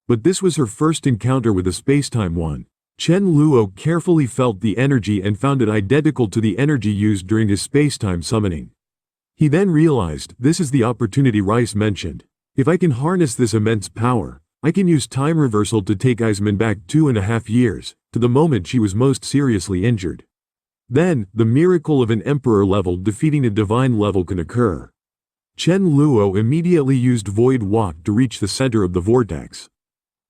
But this was her first encounter with a space-time one. Chen Luo carefully felt the energy and found it identical to the energy used during his space-time summoning. He then realized this is the opportunity Rice mentioned. If I can harness this immense power, I can use time reversal to take Iseman back 2.5 years, to the moment she was most seriously injured. Then, the miracle of an emperor level defeating a divine level can occur. Chen Luo immediately used Void Walk to reach the center of the vortex.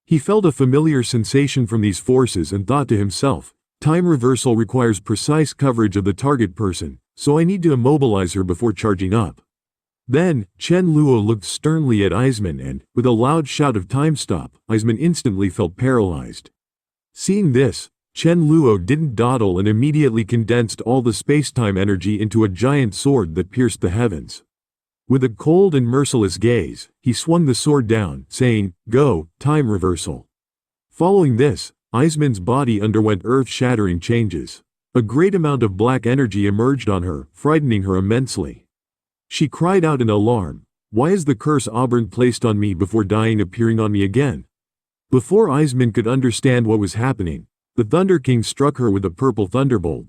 He felt a familiar sensation from these forces and thought to himself, time reversal requires precise coverage of the target person, so I need to immobilize her before charging up. Then, Chen Luo looked sternly at Iseman and, with a loud shout of time stop, Iseman instantly felt paralyzed. Seeing this, Chen Luo didn't dawdle and immediately condensed all the space-time energy into a giant sword that pierced the heavens. With a cold and merciless gaze, he swung the sword down, saying, "Go, time reversal." Following this, Iseman's body underwent earth-shattering changes. A great amount of black energy emerged on her, frightening her immensely. She cried out in alarm, "Why is the curse Auburn placed on me before dying appearing on me again?" Before Iseman could understand what was happening, the Thunder King struck her with a purple thunderbolt.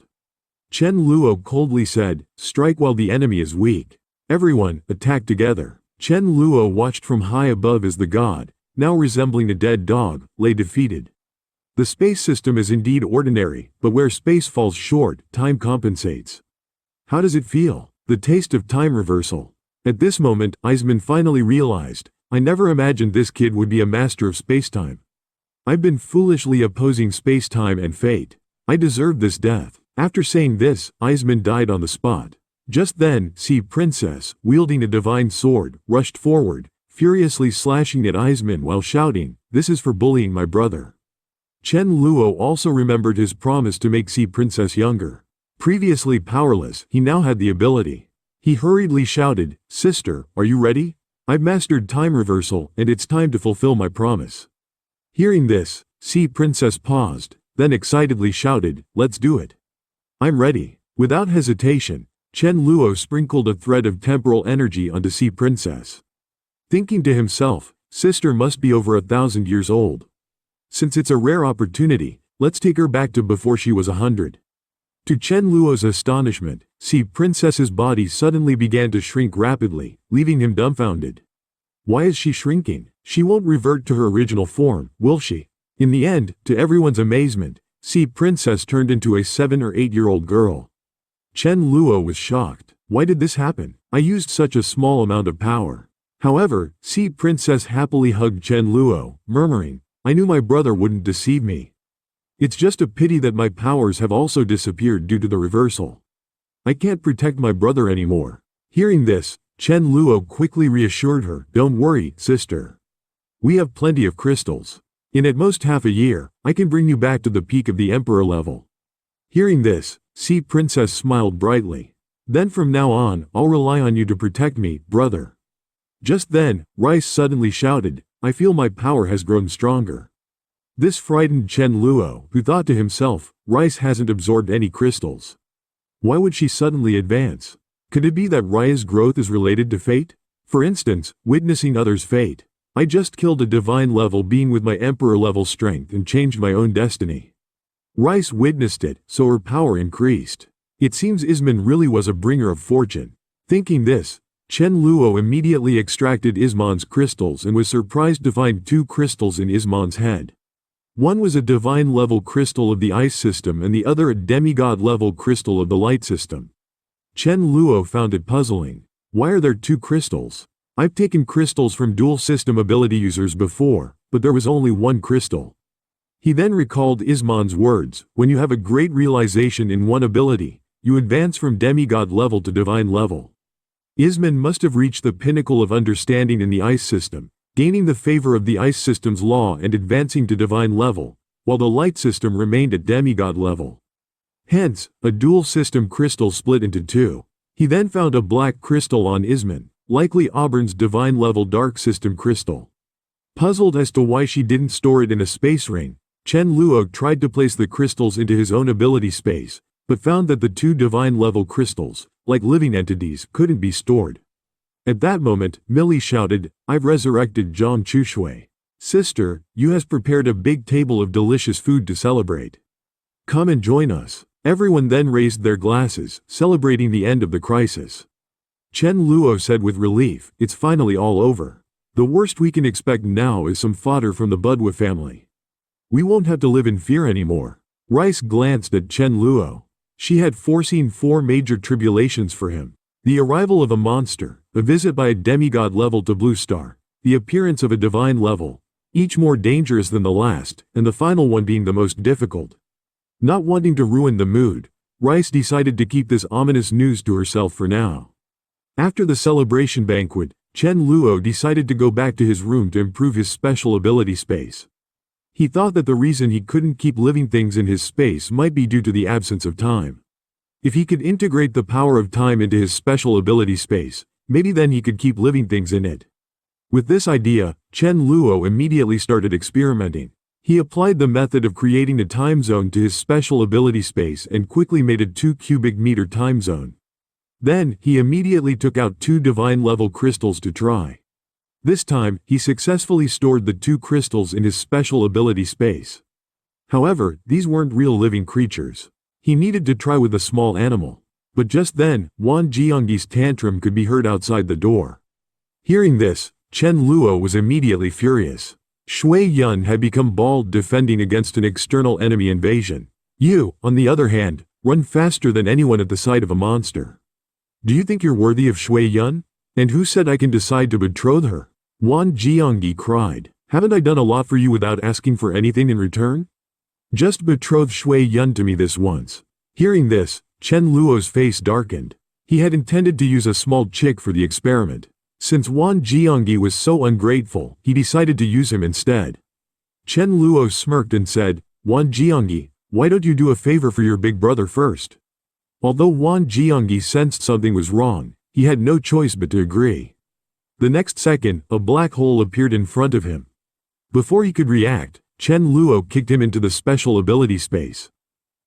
Chen Luo coldly said, "Strike while the enemy is weak. Everyone, attack together." Chen Luo watched from high above as the god, now resembling a dead dog, lay defeated. The space system is indeed ordinary, but where space falls short, time compensates. How does it feel? The taste of time reversal. At this moment, Iseman finally realized, I never imagined this kid would be a master of spacetime. I've been foolishly opposing spacetime and fate. I deserve this death. After saying this, Iseman died on the spot. Just then, Sea Princess, wielding a divine sword, rushed forward, furiously slashing at Iseman while shouting, "This is for bullying my brother." Chen Luo also remembered his promise to make Sea Princess younger. Previously powerless, he now had the ability. He hurriedly shouted, "Sister, are you ready? I've mastered time reversal, and it's time to fulfill my promise." Hearing this, Sea Princess paused, then excitedly shouted, "Let's do it." "I'm ready." Without hesitation, Chen Luo sprinkled a thread of temporal energy onto Sea Princess. Thinking to himself, sister must be over 1,000 years old. Since it's a rare opportunity, let's take her back to before she was 100. To Chen Luo's astonishment, Sea Princess's body suddenly began to shrink rapidly, leaving him dumbfounded. Why is she shrinking? She won't revert to her original form, will she? In the end, to everyone's amazement, Sea Princess turned into a 7 or 8-year-old girl. Chen Luo was shocked. Why did this happen? I used such a small amount of power. However, Sea Princess happily hugged Chen Luo, murmuring, "I knew my brother wouldn't deceive me. It's just a pity that my powers have also disappeared due to the reversal. I can't protect my brother anymore." Hearing this, Chen Luo quickly reassured her, "Don't worry, sister. We have plenty of crystals. In at most half a year, I can bring you back to the peak of the Emperor level." Hearing this, Sea Princess smiled brightly. "Then from now on, I'll rely on you to protect me, brother." Just then, Rice suddenly shouted, "I feel my power has grown stronger." This frightened Chen Luo, who thought to himself, Rice hasn't absorbed any crystals. Why would she suddenly advance? Could it be that Rice's growth is related to fate? For instance, witnessing others' fate. I just killed a divine level being with my emperor level strength and changed my own destiny. Rice witnessed it, so her power increased. It seems Isman really was a bringer of fortune. Thinking this, Chen Luo immediately extracted Isman's crystals and was surprised to find 2 crystals in Isman's head. One was a divine-level crystal of the ice system and the other a demigod-level crystal of the light system. Chen Luo found it puzzling. Why are there two crystals? I've taken crystals from dual system ability users before, but there was only one crystal. He then recalled Isman's words, when you have a great realization in one ability, you advance from demigod level to divine level. Isman must have reached the pinnacle of understanding in the ice system, gaining the favor of the ice system's law and advancing to divine level, while the light system remained at demigod level. Hence, a dual system crystal split into two. He then found a black crystal on Isman, likely Auburn's divine level dark system crystal. Puzzled as to why she didn't store it in a space ring, Chen Luo tried to place the crystals into his own ability space, but found that the two divine level crystals, like living entities, couldn't be stored. At that moment, Millie shouted, "I've resurrected Zhang Chushui. Sister, you has prepared a big table of delicious food to celebrate. Come and join us." Everyone then raised their glasses, celebrating the end of the crisis. Chen Luo said with relief, "It's finally all over. The worst we can expect now is some fodder from the Budwa family. We won't have to live in fear anymore." Rice glanced at Chen Luo. She had foreseen 4 major tribulations for him. The arrival of a monster, a visit by a demigod level to Blue Star, the appearance of a divine level, each more dangerous than the last, and the final one being the most difficult. Not wanting to ruin the mood, Rice decided to keep this ominous news to herself for now. After the celebration banquet, Chen Luo decided to go back to his room to improve his special ability space. He thought that the reason he couldn't keep living things in his space might be due to the absence of time. If he could integrate the power of time into his special ability space, maybe then he could keep living things in it. With this idea, Chen Luo immediately started experimenting. He applied the method of creating a time zone to his special ability space and quickly made a 2 cubic meter time zone. Then, he immediately took out 2 divine-level crystals to try. This time, he successfully stored the 2 crystals in his special ability space. However, these weren't real living creatures. He needed to try with a small animal. But just then, Wan Jiangyi's tantrum could be heard outside the door. Hearing this, Chen Luo was immediately furious. Shui Yun had become bald defending against an external enemy invasion. You, on the other hand, run faster than anyone at the sight of a monster. Do you think you're worthy of Shui Yun? And who said I can decide to betroth her? Wan Jiangyi cried. Haven't I done a lot for you without asking for anything in return? Just betroth Shui Yun to me this once. Hearing this, Chen Luo's face darkened. He had intended to use a small chick for the experiment. Since Wan Jiangyi was so ungrateful, he decided to use him instead. Chen Luo smirked and said, "Wan Jiangyi, why don't you do a favor for your big brother first?" Although Wan Jiangyi sensed something was wrong, he had no choice but to agree. The next second, a black hole appeared in front of him. Before he could react, Chen Luo kicked him into the special ability space.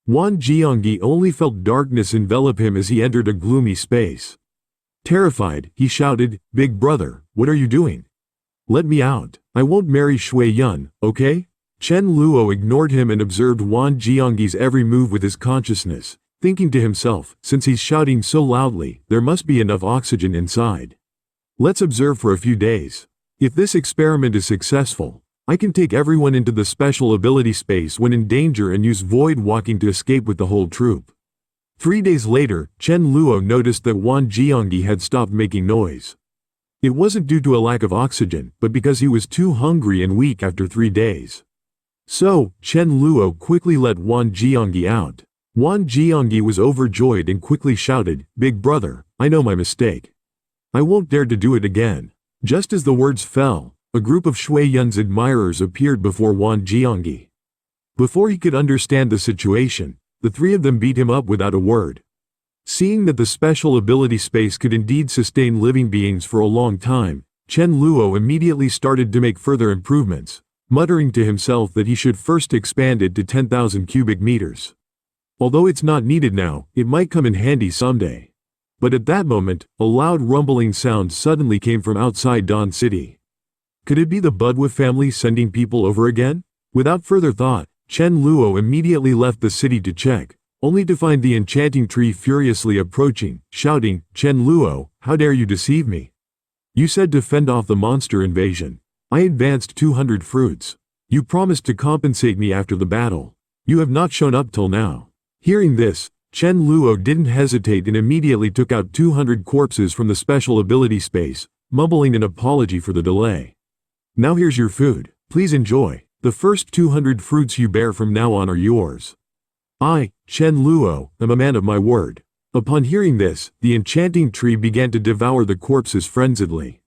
Wan Jiangyi only felt darkness envelop him as he entered a gloomy space. Terrified, he shouted, "Big brother, what are you doing? Let me out. I won't marry Shui Yun, okay?" Chen Luo ignored him and observed Wan Jiangyi's every move with his consciousness, thinking to himself, since he's shouting so loudly, there must be enough oxygen inside. Let's observe for a few days. If this experiment is successful, I can take everyone into the special ability space when in danger and use void walking to escape with the whole troop. 3 days later, Chen Luo noticed that Wan Jiangyi had stopped making noise. It wasn't due to a lack of oxygen, but because he was too hungry and weak after 3 days. So, Chen Luo quickly let Wan Jiangyi out. Wan Jiangyi was overjoyed and quickly shouted, "Big brother, I know my mistake. I won't dare to do it again." Just as the words fell, a group of Shui Yun's admirers appeared before Wan Jiangyi. Before he could understand the situation, the 3 of them beat him up without a word. Seeing that the special ability space could indeed sustain living beings for a long time, Chen Luo immediately started to make further improvements, muttering to himself that he should first expand it to 10,000 cubic meters. Although it's not needed now, it might come in handy someday. But at that moment, a loud rumbling sound suddenly came from outside Dawn City. Could it be the Budwa family sending people over again? Without further thought, Chen Luo immediately left the city to check, only to find the enchanting tree furiously approaching, shouting, "Chen Luo, how dare you deceive me? You said to fend off the monster invasion. I advanced 200 fruits. You promised to compensate me after the battle. You have not shown up till now." Hearing this, Chen Luo didn't hesitate and immediately took out 200 corpses from the special ability space, mumbling an apology for the delay. "Now here's your food. Please enjoy. The first 200 fruits you bear from now on are yours. I, Chen Luo, am a man of my word." Upon hearing this, the enchanting tree began to devour the corpses frenziedly.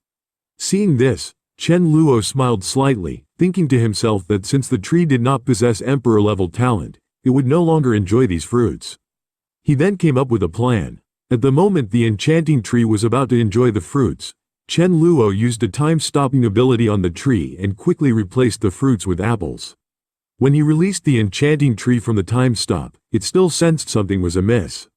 Seeing this, Chen Luo smiled slightly, thinking to himself that since the tree did not possess emperor-level talent, it would no longer enjoy these fruits. He then came up with a plan. At the moment the enchanting tree was about to enjoy the fruits, Chen Luo used a time-stopping ability on the tree and quickly replaced the fruits with apples. When he released the enchanting tree from the time stop, it still sensed something was amiss.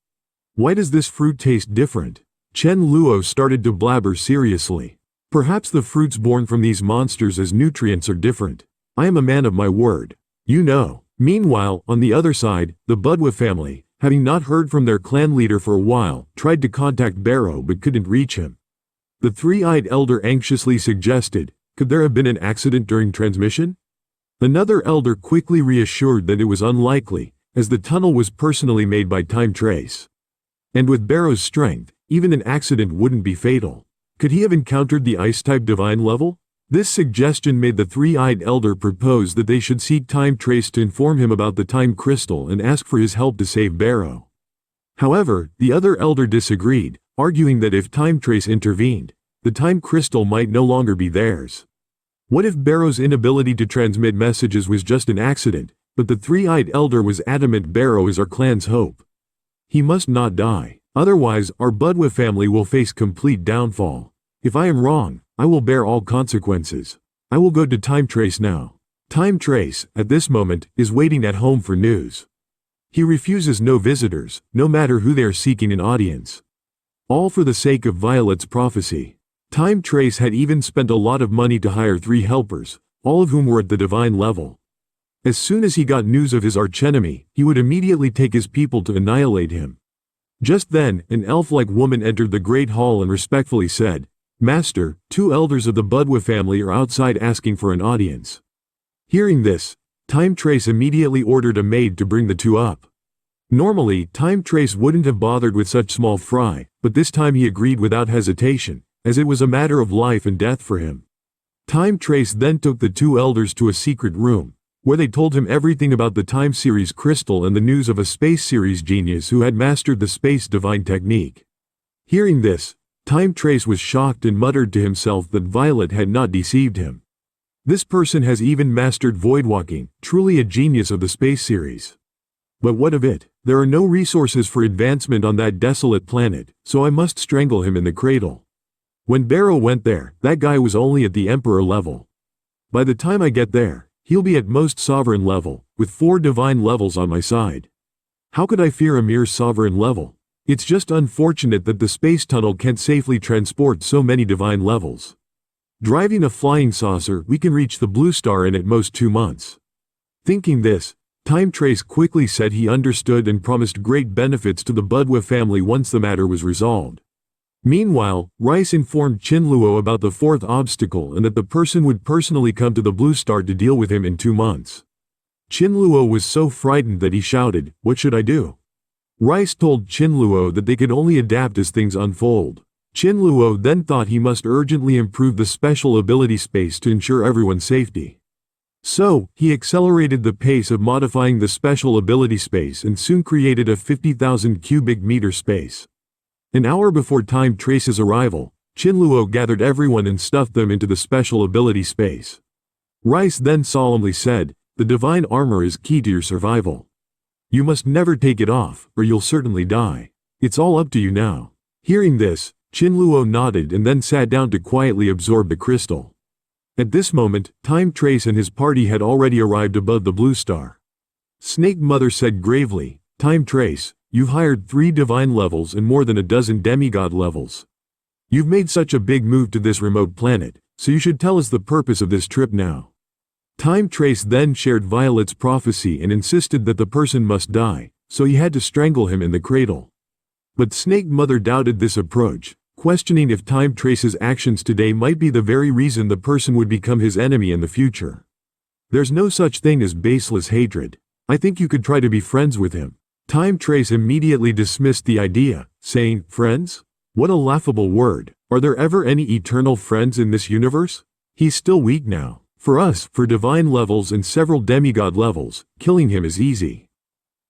"Why does this fruit taste different?" Chen Luo started to blabber seriously. "Perhaps the fruits born from these monsters as nutrients are different. I am a man of my word. You know." Meanwhile, on the other side, the Budwa family, having not heard from their clan leader for a while, tried to contact Barrow but couldn't reach him. The three-eyed elder anxiously suggested, "Could there have been an accident during transmission?" Another elder quickly reassured that it was unlikely, as the tunnel was personally made by Time Trace. And with Barrow's strength, even an accident wouldn't be fatal. Could he have encountered the ice-type divine level? This suggestion made the three-eyed elder propose that they should seek Time Trace to inform him about the time crystal and ask for his help to save Barrow. However, the other elder disagreed, arguing that if Time Trace intervened, the time crystal might no longer be theirs. What if Barrow's inability to transmit messages was just an accident, but the three-eyed elder was adamant Barrow is our clan's hope? He must not die, otherwise our Budwa family will face complete downfall. If I am wrong, I will bear all consequences. I will go to Time Trace now. Time Trace, at this moment, is waiting at home for news. He refuses no visitors, no matter who they are seeking an audience. All for the sake of Violet's prophecy. Time Trace had even spent a lot of money to hire 3 helpers, all of whom were at the divine level. As soon as he got news of his archenemy, he would immediately take his people to annihilate him. Just then, an elf-like woman entered the great hall and respectfully said, "Master, 2 elders of the Budwa family are outside asking for an audience." Hearing this, Time Trace immediately ordered a maid to bring the 2 up. Normally, Time Trace wouldn't have bothered with such small fry, but this time he agreed without hesitation, as it was a matter of life and death for him. Time Trace then took the 2 elders to a secret room, where they told him everything about the Time Series crystal and the news of a Space Series genius who had mastered the Space Divine technique. Hearing this, Time Trace was shocked and muttered to himself that Violet had not deceived him. This person has even mastered voidwalking, truly a genius of the Space Series. But what of it? There are no resources for advancement on that desolate planet, so I must strangle him in the cradle. When Barrow went there, that guy was only at the Emperor level. By the time I get there, he'll be at most Sovereign level, with 4 divine levels on my side. How could I fear a mere Sovereign level? It's just unfortunate that the space tunnel can't safely transport so many divine levels. Driving a flying saucer, we can reach the Blue Star in at most 2 months. Thinking this, Time Trace quickly said he understood and promised great benefits to the Budwa family once the matter was resolved. Meanwhile, Rice informed Chen Luo about the 4th obstacle and that the person would personally come to the Blue Star to deal with him in 2 months. Chen Luo was so frightened that he shouted, "What should I do?" Rice told Chen Luo that they could only adapt as things unfold. Chen Luo then thought he must urgently improve the special ability space to ensure everyone's safety. So, he accelerated the pace of modifying the special ability space and soon created a 50,000 cubic meter space. An hour before Time Trace's arrival, Chen Luo gathered everyone and stuffed them into the special ability space. Rice then solemnly said, "The divine armor is key to your survival. You must never take it off, or you'll certainly die. It's all up to you now." Hearing this, Chen Luo nodded and then sat down to quietly absorb the crystal. At this moment, Time Trace and his party had already arrived above the Blue Star. Snake Mother said gravely, "Time Trace, you've hired 3 divine levels and more than a dozen demigod levels. You've made such a big move to this remote planet, so you should tell us the purpose of this trip now." Time Trace then shared Violet's prophecy and insisted that the person must die, so he had to strangle him in the cradle. But Snake Mother doubted this approach, questioning if Time Trace's actions today might be the very reason the person would become his enemy in the future. There's no such thing as baseless hatred. I think you could try to be friends with him. Time Trace immediately dismissed the idea, saying, friends? What a laughable word. Are there ever any eternal friends in this universe? He's still weak now. For us, for divine levels and several demigod levels, killing him is easy.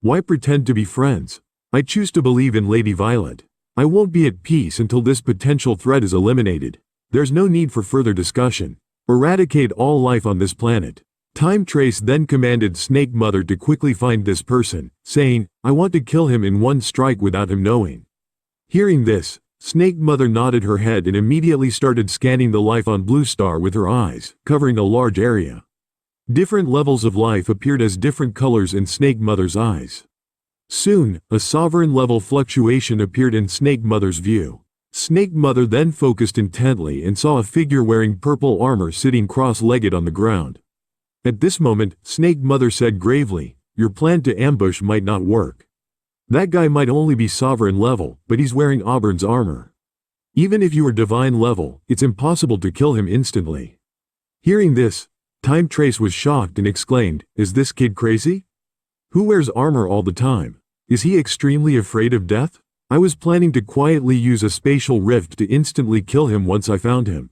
Why pretend to be friends? I choose to believe in Lady Violet. I won't be at peace until this potential threat is eliminated. There's no need for further discussion. Eradicate all life on this planet. Time Trace then commanded Snake Mother to quickly find this person, saying, I want to kill him in one strike without him knowing. Hearing this, Snake Mother nodded her head and immediately started scanning the life on Blue Star with her eyes, covering a large area. Different levels of life appeared as different colors in Snake Mother's eyes. Soon, a sovereign-level fluctuation appeared in Snake Mother's view. Snake Mother then focused intently and saw a figure wearing purple armor sitting cross-legged on the ground. At this moment, Snake Mother said gravely, your plan to ambush might not work. That guy might only be sovereign level, but he's wearing Auburn's armor. Even if you are divine level, it's impossible to kill him instantly. Hearing this, Time Trace was shocked and exclaimed, is this kid crazy? Who wears armor all the time? Is he extremely afraid of death? I was planning to quietly use a spatial rift to instantly kill him once I found him.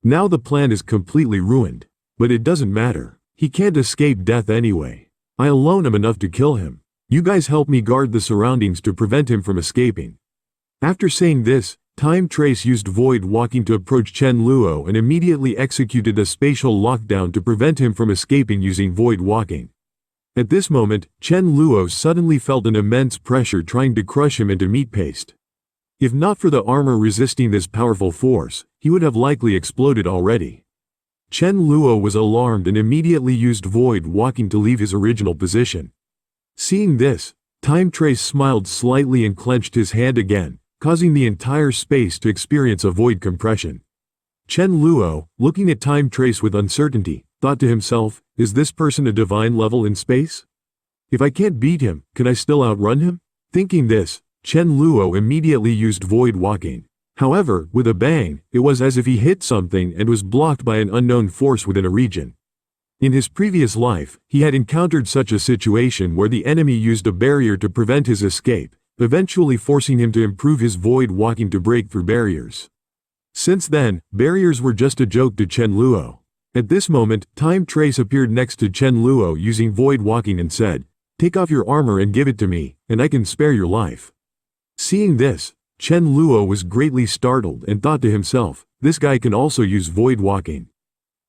Now the plan is completely ruined. But it doesn't matter. He can't escape death anyway. I alone am enough to kill him. You guys help me guard the surroundings to prevent him from escaping. After saying this, Time Trace used Void Walking to approach Chen Luo and immediately executed a spatial lockdown to prevent him from escaping using Void Walking. At this moment, Chen Luo suddenly felt an immense pressure trying to crush him into meat paste. If not for the armor resisting this powerful force, he would have likely exploded already. Chen Luo was alarmed and immediately used Void Walking to leave his original position. Seeing this, Time Trace smiled slightly and clenched his hand again, causing the entire space to experience a void compression. Chen Luo, looking at Time Trace with uncertainty, thought to himself, is this person a divine level in space? If I can't beat him, can I still outrun him? Thinking this, Chen Luo immediately used Void Walking. However, with a bang, it was as if he hit something and was blocked by an unknown force within a region. In his previous life, he had encountered such a situation where the enemy used a barrier to prevent his escape, eventually forcing him to improve his Void Walking to break through barriers. Since then, barriers were just a joke to Chen Luo. At this moment, Time Trace appeared next to Chen Luo using Void Walking and said, take off your armor and give it to me, and I can spare your life. Seeing this, Chen Luo was greatly startled and thought to himself, this guy can also use Void Walking.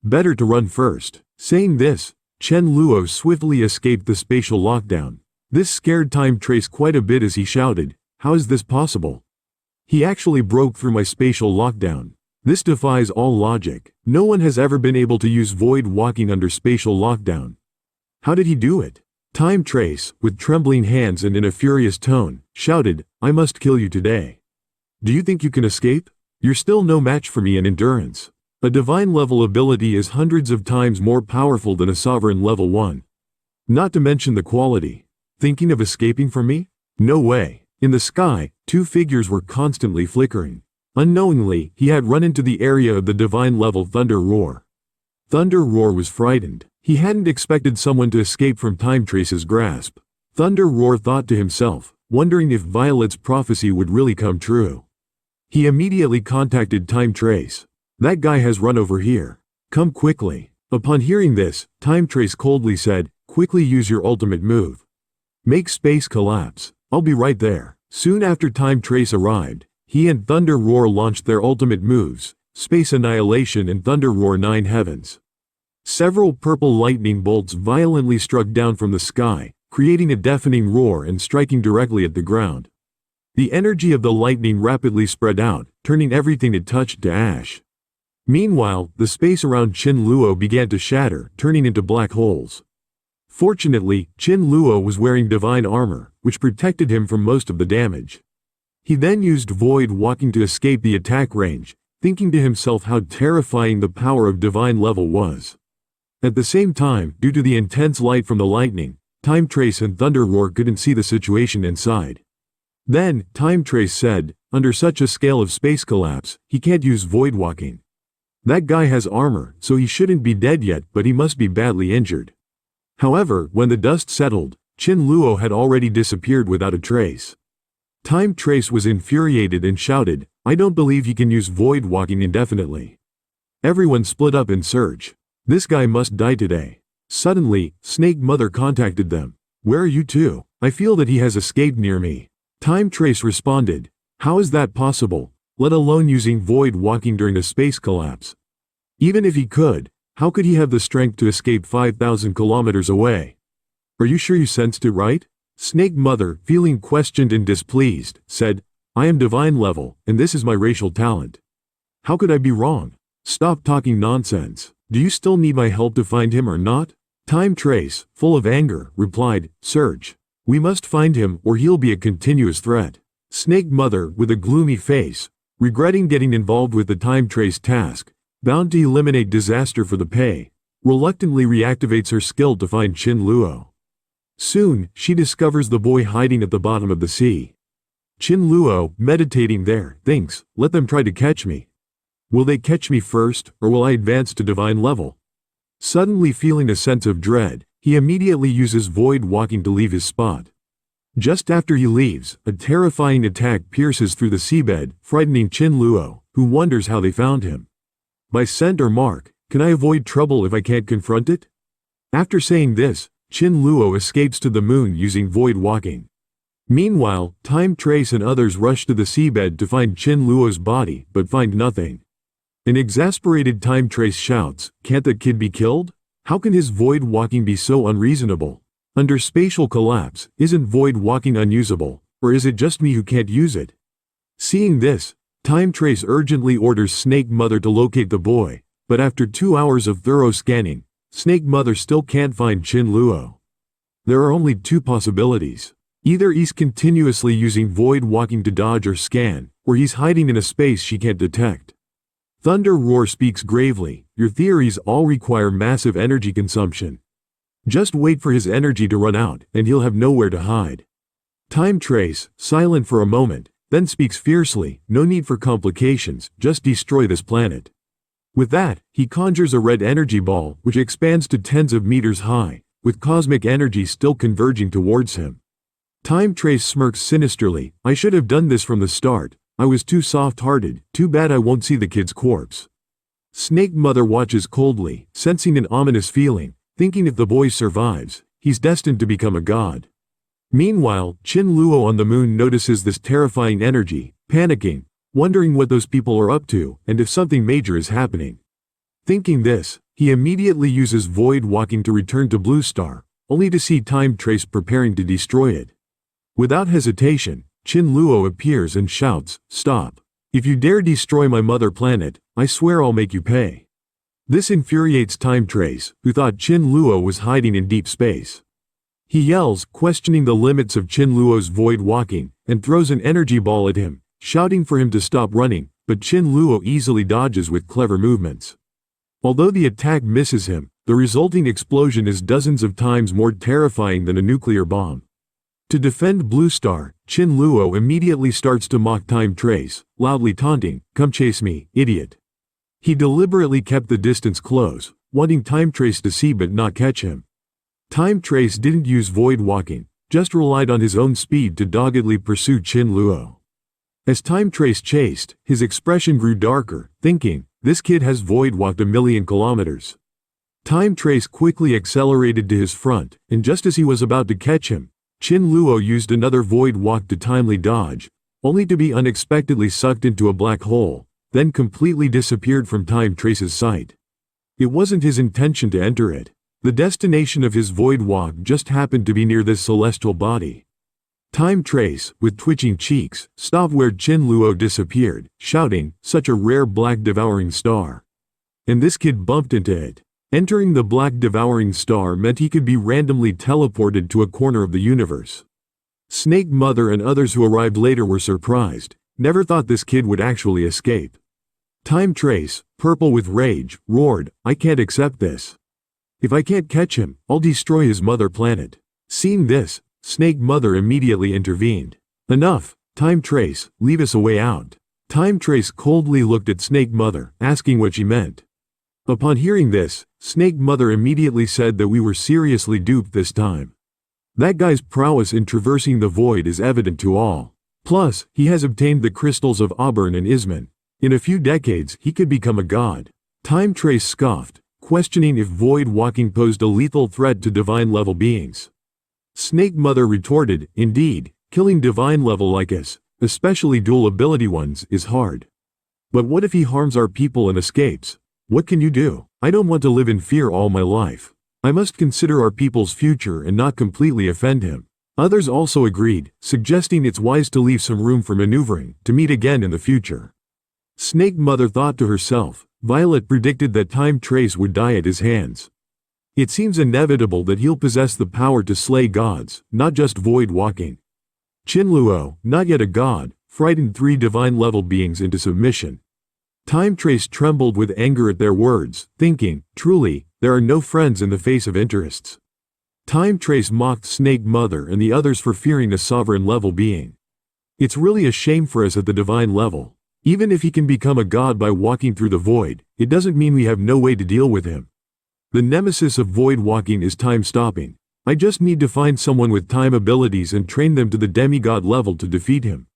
Better to run first. Saying this, Chen Luo swiftly escaped the spatial lockdown. This scared Time Trace quite a bit as he shouted, how is this possible? He actually broke through my spatial lockdown. This defies all logic. No one has ever been able to use Void Walking under spatial lockdown. How did he do it? Time Trace, with trembling hands and in a furious tone, shouted, I must kill you today. Do you think you can escape? You're still no match for me in endurance. A divine level ability is hundreds of times more powerful than a sovereign level one. Not to mention the quality. Thinking of escaping from me? No way. In the sky, two figures were constantly flickering. Unknowingly, he had run into the area of the divine level Thunder Roar. Thunder Roar was frightened. He hadn't expected someone to escape from Time Trace's grasp. Thunder Roar thought to himself, wondering if Violet's prophecy would really come true. He immediately contacted Time Trace. That guy has run over here. Come quickly. Upon hearing this, Time Trace coldly said, quickly use your ultimate move. Make space collapse. I'll be right there. Soon after Time Trace arrived, he and Thunder Roar launched their ultimate moves, Space Annihilation and Thunder Roar 9 Heavens. Several purple lightning bolts violently struck down from the sky, creating a deafening roar and striking directly at the ground. The energy of the lightning rapidly spread out, turning everything it touched to ash. Meanwhile, the space around Chen Luo began to shatter, turning into black holes. Fortunately, Chen Luo was wearing divine armor, which protected him from most of the damage. He then used Void Walking to escape the attack range, thinking to himself how terrifying the power of divine level was. At the same time, due to the intense light from the lightning, Time Trace and Thunder Roar couldn't see the situation inside. Then, Time Trace said, under such a scale of space collapse, he can't use Void Walking. That guy has armor, so he shouldn't be dead yet, but he must be badly injured. However, when the dust settled, Chen Luo had already disappeared without a trace. Time Trace was infuriated and shouted, "I don't believe he can use void walking indefinitely." Everyone split up in search. This guy must die today. Suddenly, Snake Mother contacted them. "Where are you two? I feel that he has escaped near me." Time Trace responded, "How is that possible, let alone using void walking during a space collapse? Even if he could, how could he have the strength to escape 5,000 kilometers away? Are you sure you sensed it right?" Snake Mother, feeling questioned and displeased, said, "I am divine level, and this is my racial talent. How could I be wrong? Stop talking nonsense. Do you still need my help to find him or not?" Time Trace, full of anger, replied, "Search. We must find him or he'll be a continuous threat." Snake Mother, with a gloomy face, regretting getting involved with the Time Trace task, bound to eliminate disaster for the pay, reluctantly reactivates her skill to find Chen Luo. Soon, she discovers the boy hiding at the bottom of the sea. Chen Luo, meditating there, thinks, "Let them try to catch me. Will they catch me first, or will I advance to divine level?" Suddenly feeling a sense of dread, he immediately uses void walking to leave his spot. Just after he leaves, a terrifying attack pierces through the seabed, frightening Chen Luo, who wonders how they found him. "By scent or mark, can I avoid trouble if I can't confront it?" After saying this, Chen Luo escapes to the moon using void walking. Meanwhile, Time Trace and others rush to the seabed to find Chen Luo's body, but find nothing. An exasperated Time Trace shouts, "Can't the kid be killed? How can his void walking be so unreasonable? Under spatial collapse, isn't void walking unusable, or is it just me who can't use it?" Seeing this, Time Trace urgently orders Snake Mother to locate the boy, but after 2 hours of thorough scanning, Snake Mother still can't find Chen Luo. There are only two possibilities. Either he's continuously using void walking to dodge or scan, or he's hiding in a space she can't detect. Thunder Roar speaks gravely, "Your theories all require massive energy consumption. Just wait for his energy to run out, and he'll have nowhere to hide." Time Trace, silent for a moment, then speaks fiercely, "No need for complications, just destroy this planet." With that, he conjures a red energy ball, which expands to tens of meters high, with cosmic energy still converging towards him. Time Trace smirks sinisterly, "I should have done this from the start. I was too soft-hearted, too bad I won't see the kid's corpse." Snake Mother watches coldly, sensing an ominous feeling, thinking if the boy survives, he's destined to become a god. Meanwhile, Chen Luo on the moon notices this terrifying energy, panicking, wondering what those people are up to and if something major is happening. Thinking this, he immediately uses void walking to return to Blue Star, only to see Time Trace preparing to destroy it. Without hesitation, Chen Luo appears and shouts, "Stop. If you dare destroy my mother planet, I swear I'll make you pay." This infuriates Time Trace, who thought Chen Luo was hiding in deep space. He yells, questioning the limits of Chen Luo's void walking, and throws an energy ball at him, shouting for him to stop running, but Chen Luo easily dodges with clever movements. Although the attack misses him, the resulting explosion is dozens of times more terrifying than a nuclear bomb. To defend Blue Star, Chen Luo immediately starts to mock Time Trace, loudly taunting, "Come chase me, idiot." He deliberately kept the distance close, wanting Time Trace to see but not catch him. Time Trace didn't use void walking, just relied on his own speed to doggedly pursue Chen Luo. As Time Trace chased, his expression grew darker, thinking, "This kid has void walked 1,000,000 kilometers." Time Trace quickly accelerated to his front, and just as he was about to catch him, Chen Luo used another void walk to timely dodge, only to be unexpectedly sucked into a black hole, then completely disappeared from Time Trace's sight. It wasn't his intention to enter it. The destination of his void walk just happened to be near this celestial body. Time Trace, with twitching cheeks, stopped where Chen Luo disappeared, shouting, "Such a rare black devouring star." And this kid bumped into it. Entering the black devouring star meant he could be randomly teleported to a corner of the universe. Snake Mother and others who arrived later were surprised, never thought this kid would actually escape. Time Trace, purple with rage, roared, "I can't accept this. If I can't catch him, I'll destroy his mother planet." Seeing this, Snake Mother immediately intervened. "Enough, Time Trace, leave us a way out." Time Trace coldly looked at Snake Mother, asking what she meant. Upon hearing this, Snake Mother immediately said that we were seriously duped this time. That guy's prowess in traversing the void is evident to all. Plus, he has obtained the crystals of Auburn and Isman. In a few decades, he could become a god. Time Trace scoffed, questioning if void walking posed a lethal threat to divine-level beings. Snake Mother retorted, indeed, killing divine-level like us, especially dual-ability ones, is hard. But what if he harms our people and escapes? What can you do? I don't want to live in fear all my life. I must consider our people's future and not completely offend him. Others also agreed, suggesting it's wise to leave some room for maneuvering, to meet again in the future. Snake Mother thought to herself, Violet predicted that Time Trace would die at his hands. It seems inevitable that he'll possess the power to slay gods, not just void walking. Chen Luo, not yet a god, frightened 3 divine-level beings into submission. Time Trace trembled with anger at their words, thinking, truly, there are no friends in the face of interests. Time Trace mocked Snake Mother and the others for fearing a sovereign-level being. It's really a shame for us at the divine level. Even if he can become a god by walking through the void, it doesn't mean we have no way to deal with him. The nemesis of void walking is time stopping. I just need to find someone with time abilities and train them to the demigod level to defeat him.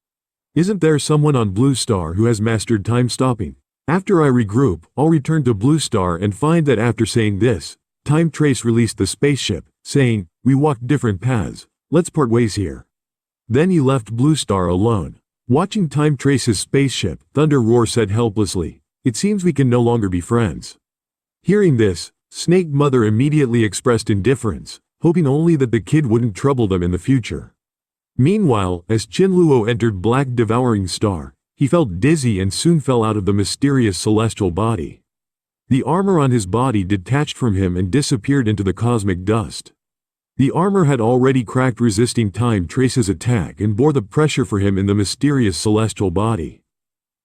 Isn't there someone on Blue Star who has mastered time stopping? After I regroup, I'll return to Blue Star and find that after saying this, Time Trace released the spaceship, saying, we walked different paths, let's part ways here. Then he left Blue Star alone. Watching Time Trace's spaceship, Thunder Roar said helplessly, it seems we can no longer be friends. Hearing this, Snake Mother immediately expressed indifference, hoping only that the kid wouldn't trouble them in the future. Meanwhile, as Chen Luo entered Black Devouring Star, he felt dizzy and soon fell out of the mysterious celestial body. The armor on his body detached from him and disappeared into the cosmic dust. The armor had already cracked, resisting Time Trace's attack, and bore the pressure for him in the mysterious celestial body.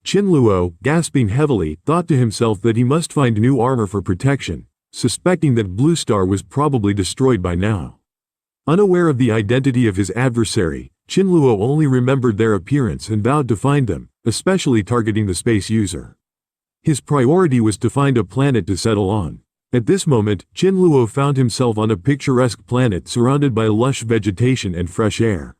Chen Luo, gasping heavily, thought to himself that he must find new armor for protection, suspecting that Blue Star was probably destroyed by now. Unaware of the identity of his adversary, Chen Luo only remembered their appearance and vowed to find them, especially targeting the space user. His priority was to find a planet to settle on. At this moment, Chen Luo found himself on a picturesque planet surrounded by lush vegetation and fresh air.